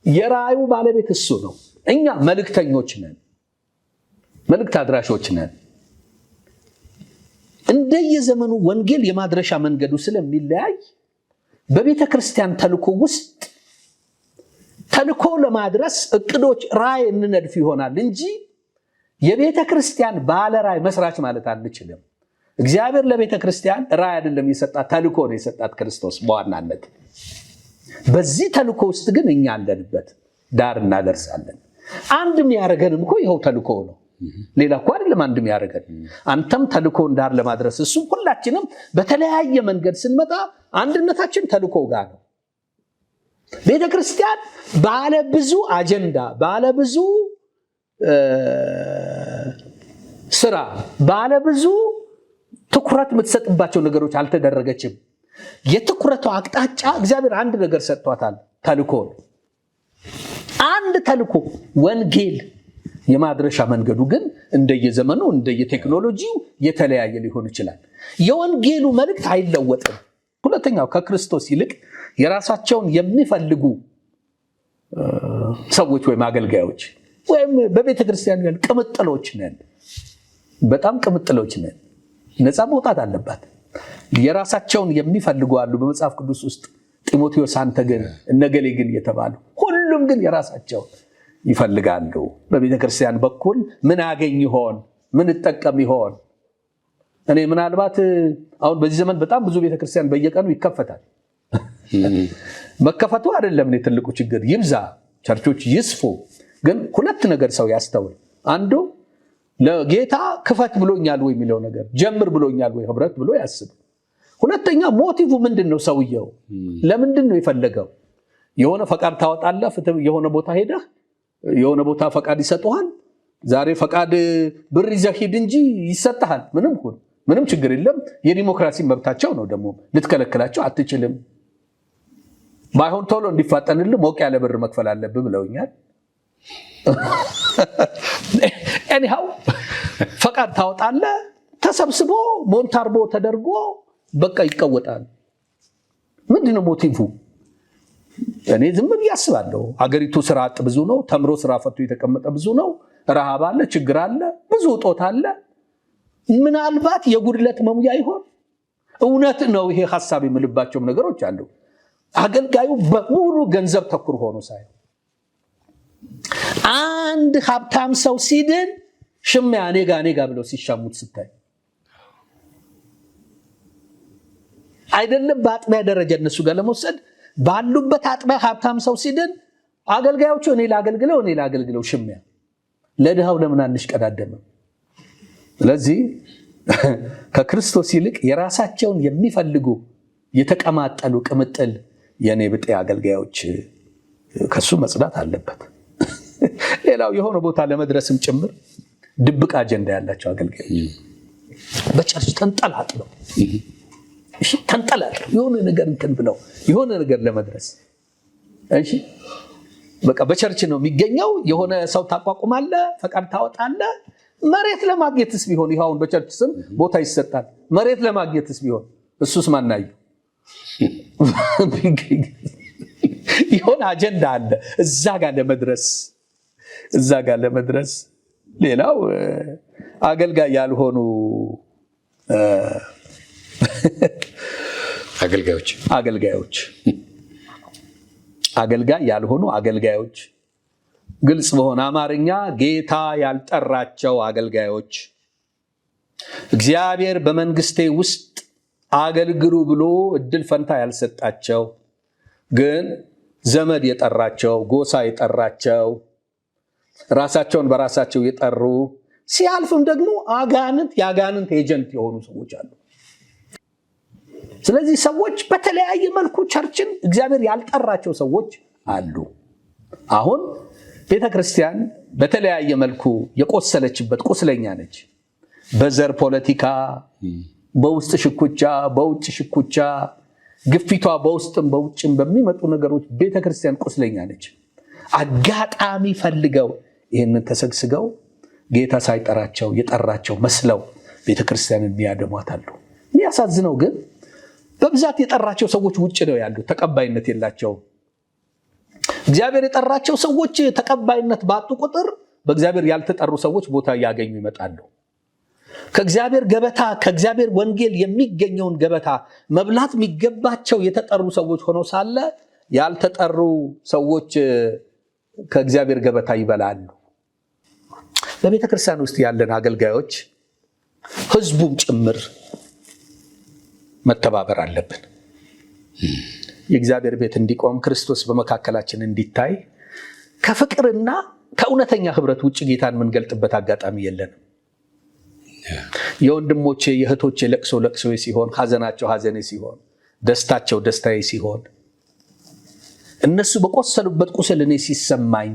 የራእዩ ባለቤት እሱ ነው። እኛ መልእክተኞች ነን፣ መልእክት አድራሾች ነን። እንደየዘመኑ ወንጌል የማድረሻ መንገዱ ስለሚለያይ በቤተ ክርስቲያን ተልኮ ውስጥ ተልኮ ለማድረስ እቅዶች ራእይ እንነድፍ ይሆናል እንጂ የቤተ ክርስቲያን ባለራዕይ መስራች ማለት አንችልም። እግዚአብሔር ለቤተ ክርስቲያን ራእይ አይደለም የሰጣት፣ ተልኮ ነው የሰጣት ክርስቶስ በዋናነት። በዚህ ተልኮ ውስጥ ግን እኛ አለንበት፣ ዳር እናደርሳለን። አንድም ያደረገንም እኮ ይኸው ተልኮ ነው። ሌላ እኮ አይደለም አንድም ያደረገን። አንተም ተልኮን ዳር ለማድረስ እሱ፣ ሁላችንም በተለያየ መንገድ ስንመጣ አንድነታችን ተልኮ ጋር ነው። ቤተክርስቲያን ባለ ብዙ አጀንዳ፣ ባለ ብዙ ስራ፣ ባለ ብዙ ትኩረት የምትሰጥባቸው ነገሮች አልተደረገችም። የትኩረቷ አቅጣጫ እግዚአብሔር አንድ ነገር ሰጥቷታል፣ ተልኮ። አንድ ተልኮ ወንጌል የማድረሻ መንገዱ ግን እንደየዘመኑ እንደየቴክኖሎጂው የተለያየ ሊሆን ይችላል። የወንጌሉ መልእክት አይለወጥም። ሁለተኛው ከክርስቶስ ይልቅ የራሳቸውን የሚፈልጉ ሰዎች ወይም አገልጋዮች ወይም በቤተ ክርስቲያን ያሉ ቅምጥሎች ነን። በጣም ቅምጥሎች ነን። ነፃ መውጣት አለባት። የራሳቸውን የሚፈልጉ አሉ በመጽሐፍ ቅዱስ ውስጥ ጢሞቴዎስ አንተ ግን እነገሌ ግን የተባሉ ሁሉም ግን የራሳቸውን ይፈልጋሉ። በቤተ ክርስቲያን በኩል ምን አገኝ ይሆን? ምን እጠቀም ይሆን? እኔ ምናልባት አሁን በዚህ ዘመን በጣም ብዙ ቤተክርስቲያን በየቀኑ ይከፈታል። መከፈቱ አይደለም እኔ ትልቁ ችግር፣ ይብዛ፣ ቸርቾች ይስፉ። ግን ሁለት ነገር ሰው ያስተውል። አንዱ ለጌታ ክፈት ብሎኛል ወይ የሚለው ነገር፣ ጀምር ብሎኛል ወይ ህብረት ብሎ ያስብ። ሁለተኛ ሞቲቭ ምንድነው? ሰውየው ለምንድን ነው የፈለገው? የሆነ ፈቃድ ታወጣለህ፣ የሆነ ቦታ ሄደህ የሆነ ቦታ ፈቃድ ይሰጡሃል። ዛሬ ፈቃድ ብር ይዘህ ሂድ እንጂ ይሰጣል። ምንም ችግር የለም። የዲሞክራሲ መብታቸው ነው። ደግሞ ልትከለክላቸው አትችልም። ባይሆን ቶሎ እንዲፋጠንልህ ሞቅ ያለ ብር መክፈል አለብህ ብለውኛል። ኤኒሃው ፈቃድ ታወጣለህ፣ ተሰብስቦ ሞንታርቦ ተደርጎ በቃ ይቀወጣል። ምንድነው ሞቲቭ? እኔ ዝም ብዬ አስባለሁ። አገሪቱ ስራ አጥ ብዙ ነው። ተምሮ ስራ ፈቶ የተቀመጠ ብዙ ነው። ረሃብ አለ፣ ችግር አለ፣ ብዙ እጦት አለ። ምናልባት የጉድለት መሙያ ይሆን? እውነት ነው። ይሄ ሐሳብ የምልባቸው ነገሮች አሉ። አገልጋዩ በሙሉ ገንዘብ ተኩር ሆኖ ሳይሆን አንድ ሀብታም ሰው ሲድን ሽሚያ ኔጋ ብለው ሲሻሙት ስታይ አይደለም በአጥቢያ ደረጃ እነሱ ጋር ለመውሰድ ባሉበት አጥቢያ ሀብታም ሰው ሲድን አገልጋዮቹ እኔ ላገልግለው ሽሚያ። ለድሃው ለምን አንሽቀዳደምም? ስለዚህ ከክርስቶስ ይልቅ የራሳቸውን የሚፈልጉ የተቀማጠሉ ቅምጥል የኔ ብጤ አገልጋዮች ከሱ መጽዳት አለበት። ሌላው የሆነ ቦታ ለመድረስም ጭምር ድብቅ አጀንዳ ያላቸው አገልጋዮች በቸርች ተንጠላጥለው የሆነ ነገር እንትን ብለው የሆነ ነገር ለመድረስ እሺ፣ በቃ በቸርች ነው የሚገኘው። የሆነ ሰው ታቋቁማለ፣ ፈቃድ ታወጣለ። መሬት ለማግኘትስ ቢሆን ይሁን በቸርች ስም ቦታ ይሰጣል። መሬት ለማግኘትስ ቢሆን እሱስ ማናዩ የሆነ አጀንዳ አለ እዛ ጋር ለመድረስ። ሌላው አገልጋይ ያልሆኑ አገልጋይ ያልሆኑ አገልጋዮች፣ ግልጽ በሆነ አማርኛ ጌታ ያልጠራቸው አገልጋዮች፣ እግዚአብሔር በመንግስቴ ውስጥ አገልግሉ ብሎ እድል ፈንታ ያልሰጣቸው ግን ዘመድ የጠራቸው፣ ጎሳ የጠራቸው፣ ራሳቸውን በራሳቸው የጠሩ ሲያልፍም ደግሞ የአጋንንት ኤጀንት የሆኑ ሰዎች አሉ። ስለዚህ ሰዎች በተለያየ መልኩ ቸርችን እግዚአብሔር ያልጠራቸው ሰዎች አሉ። አሁን ቤተክርስቲያን በተለያየ መልኩ የቆሰለችበት ቁስለኛ ነች። በዘር ፖለቲካ፣ በውስጥ ሽኩቻ፣ በውጭ ሽኩቻ፣ ግፊቷ በውስጥም በውጭም በሚመጡ ነገሮች ቤተክርስቲያን ቁስለኛ ነች። አጋጣሚ ፈልገው ይህንን ተሰግስገው ጌታ ሳይጠራቸው የጠራቸው መስለው ቤተክርስቲያንን የሚያደሟታሉ። የሚያሳዝነው ግን በብዛት የጠራቸው ሰዎች ውጭ ነው ያሉት፣ ተቀባይነት የላቸውም። እግዚአብሔር የጠራቸው ሰዎች ተቀባይነት ባጡ ቁጥር በእግዚአብሔር ያልተጠሩ ሰዎች ቦታ እያገኙ ይመጣሉ። ከእግዚአብሔር ገበታ ከእግዚአብሔር ወንጌል የሚገኘውን ገበታ መብላት የሚገባቸው የተጠሩ ሰዎች ሆነው ሳለ ያልተጠሩ ሰዎች ከእግዚአብሔር ገበታ ይበላሉ። በቤተክርስቲያን ውስጥ ያለን አገልጋዮች ህዝቡም ጭምር መተባበር አለብን። የእግዚአብሔር ቤት እንዲቆም ክርስቶስ በመካከላችን እንዲታይ ከፍቅርና ከእውነተኛ ህብረት ውጭ ጌታን የምንገልጥበት አጋጣሚ የለንም። የወንድሞቼ የእህቶቼ ለቅሶ ሲሆን፣ ሐዘናቸው ሐዘኔ ሲሆን፣ ደስታቸው ደስታዬ ሲሆን፣ እነሱ በቆሰሉበት ቁስል እኔ ሲሰማኝ፣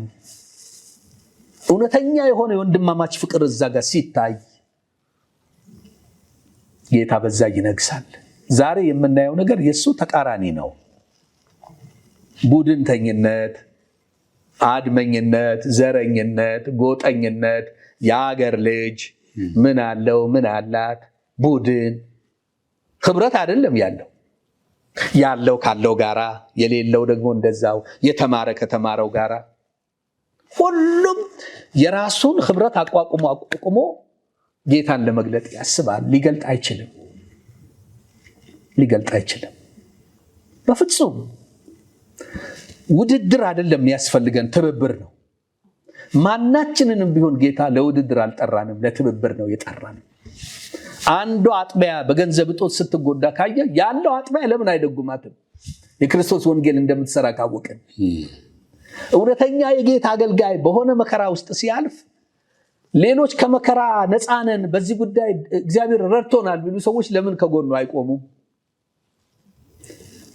እውነተኛ የሆነ የወንድማማች ፍቅር እዛ ጋር ሲታይ ጌታ በዛ ይነግሳል። ዛሬ የምናየው ነገር የሱ ተቃራኒ ነው። ቡድንተኝነት፣ አድመኝነት፣ ዘረኝነት፣ ጎጠኝነት፣ የአገር ልጅ ምን አለው ምን አላት፣ ቡድን ህብረት አይደለም ያለው ካለው ጋራ፣ የሌለው ደግሞ እንደዛው፣ የተማረ ከተማረው ጋራ ሁሉም የራሱን ህብረት አቋቁሞ ጌታን ለመግለጥ ያስባል። ሊገልጥ አይችልም። በፍጹም ውድድር አይደለም የሚያስፈልገን፣ ትብብር ነው። ማናችንንም ቢሆን ጌታ ለውድድር አልጠራንም፣ ለትብብር ነው የጠራን። አንዱ አጥቢያ በገንዘብ እጦት ስትጎዳ ካየ ያለው አጥቢያ ለምን አይደጉማትም? የክርስቶስ ወንጌል እንደምትሰራ ካወቅን፣ እውነተኛ የጌታ አገልጋይ በሆነ መከራ ውስጥ ሲያልፍ ሌሎች ከመከራ ነፃነን በዚህ ጉዳይ እግዚአብሔር ረድቶናል ቢሉ ሰዎች ለምን ከጎኑ አይቆሙም?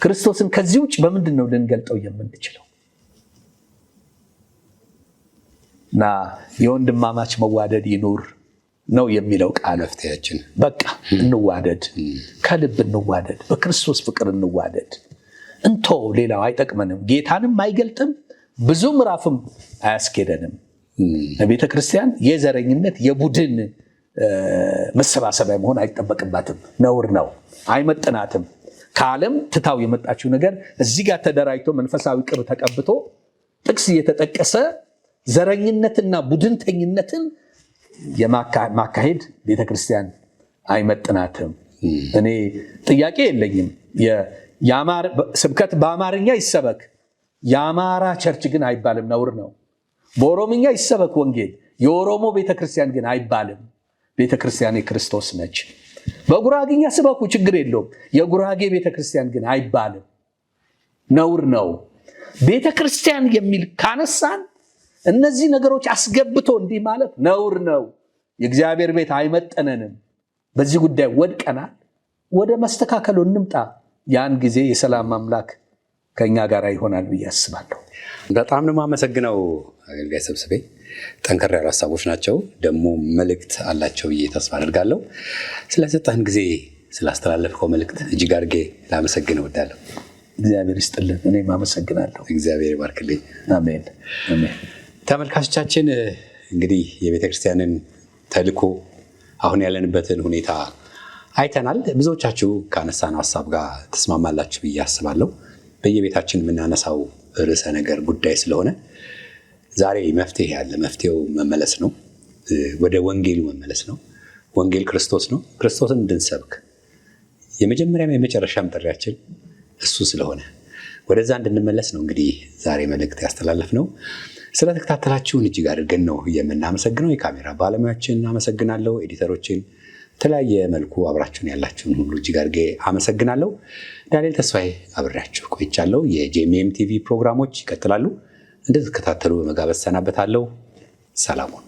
ክርስቶስን ከዚህ ውጭ በምንድን ነው ልንገልጠው የምንችለው? እና የወንድማማች መዋደድ ይኑር ነው የሚለው ቃል መፍትሄያችን። በቃ እንዋደድ፣ ከልብ እንዋደድ፣ በክርስቶስ ፍቅር እንዋደድ። ሌላው አይጠቅመንም፣ ጌታንም አይገልጥም፣ ብዙ ምዕራፍም አያስኬደንም። ቤተ ክርስቲያን የዘረኝነት የቡድን መሰባሰቢያ መሆን አይጠበቅባትም። ነውር ነው፣ አይመጥናትም። ከዓለም ትታው የመጣችው ነገር እዚህ ጋር ተደራጅቶ መንፈሳዊ ቅብ ተቀብቶ ጥቅስ እየተጠቀሰ ዘረኝነትና ቡድንተኝነትን የማካሄድ ቤተክርስቲያን አይመጥናትም። እኔ ጥያቄ የለኝም። ስብከት በአማርኛ ይሰበክ፣ የአማራ ቸርች ግን አይባልም፣ ነውር ነው። በኦሮምኛ ይሰበክ ወንጌል፣ የኦሮሞ ቤተክርስቲያን ግን አይባልም። ቤተክርስቲያን የክርስቶስ ነች። በጉራጌኛ ስበኩ፣ ችግር የለውም። የጉራጌ ቤተክርስቲያን ግን አይባልም፣ ነውር ነው። ቤተክርስቲያን የሚል ካነሳን እነዚህ ነገሮች አስገብቶ እንዲህ ማለት ነውር ነው። የእግዚአብሔር ቤት አይመጠነንም። በዚህ ጉዳይ ወድቀናል። ወደ መስተካከሉ እንምጣ። ያን ጊዜ የሰላም አምላክ ከኛ ጋር ይሆናል ብዬ አስባለሁ። በጣም ነው የማመሰግነው አገልጋይ ሰብስቤ። ጠንከር ያሉ ሀሳቦች ናቸው፣ ደግሞ መልእክት አላቸው ብዬ ተስፋ አደርጋለሁ። ስለሰጠህን ጊዜ፣ ስላስተላለፍከው መልእክት እጅግ አድርጌ ላመሰግን እወዳለሁ። እግዚአብሔር ይስጥልን። እኔም አመሰግናለሁ። እግዚአብሔር ይባርክልኝ። አሜን። ተመልካቾቻችን እንግዲህ የቤተክርስቲያንን ተልእኮ አሁን ያለንበትን ሁኔታ አይተናል። ብዙዎቻችሁ ካነሳነው ሀሳብ ጋር ተስማማላችሁ ብዬ አስባለሁ። በየቤታችን የምናነሳው ርዕሰ ነገር ጉዳይ ስለሆነ ዛሬ መፍትሄ ያለ፣ መፍትሄው መመለስ ነው፣ ወደ ወንጌሉ መመለስ ነው። ወንጌል ክርስቶስ ነው። ክርስቶስን እንድንሰብክ የመጀመሪያም የመጨረሻም ጥሪያችን እሱ ስለሆነ ወደዛ እንድንመለስ ነው እንግዲህ ዛሬ መልእክት ያስተላለፍ ነው። ስለተከታተላችሁን እጅግ አድርገን ነው የምናመሰግነው። የካሜራ ባለሙያችን አመሰግናለሁ፣ ኤዲተሮችን፣ የተለያየ መልኩ አብራችሁን ያላችሁን ሁሉ እጅግ አድርጌ አመሰግናለሁ። ዳንኤል ተስፋዬ አብሬያችሁ ቆይቻለሁ። የጄኤምኤም ቲቪ ፕሮግራሞች ይቀጥላሉ። እንድትከታተሉ በመጋበዝ ሰናበታለሁ። ሰላሙን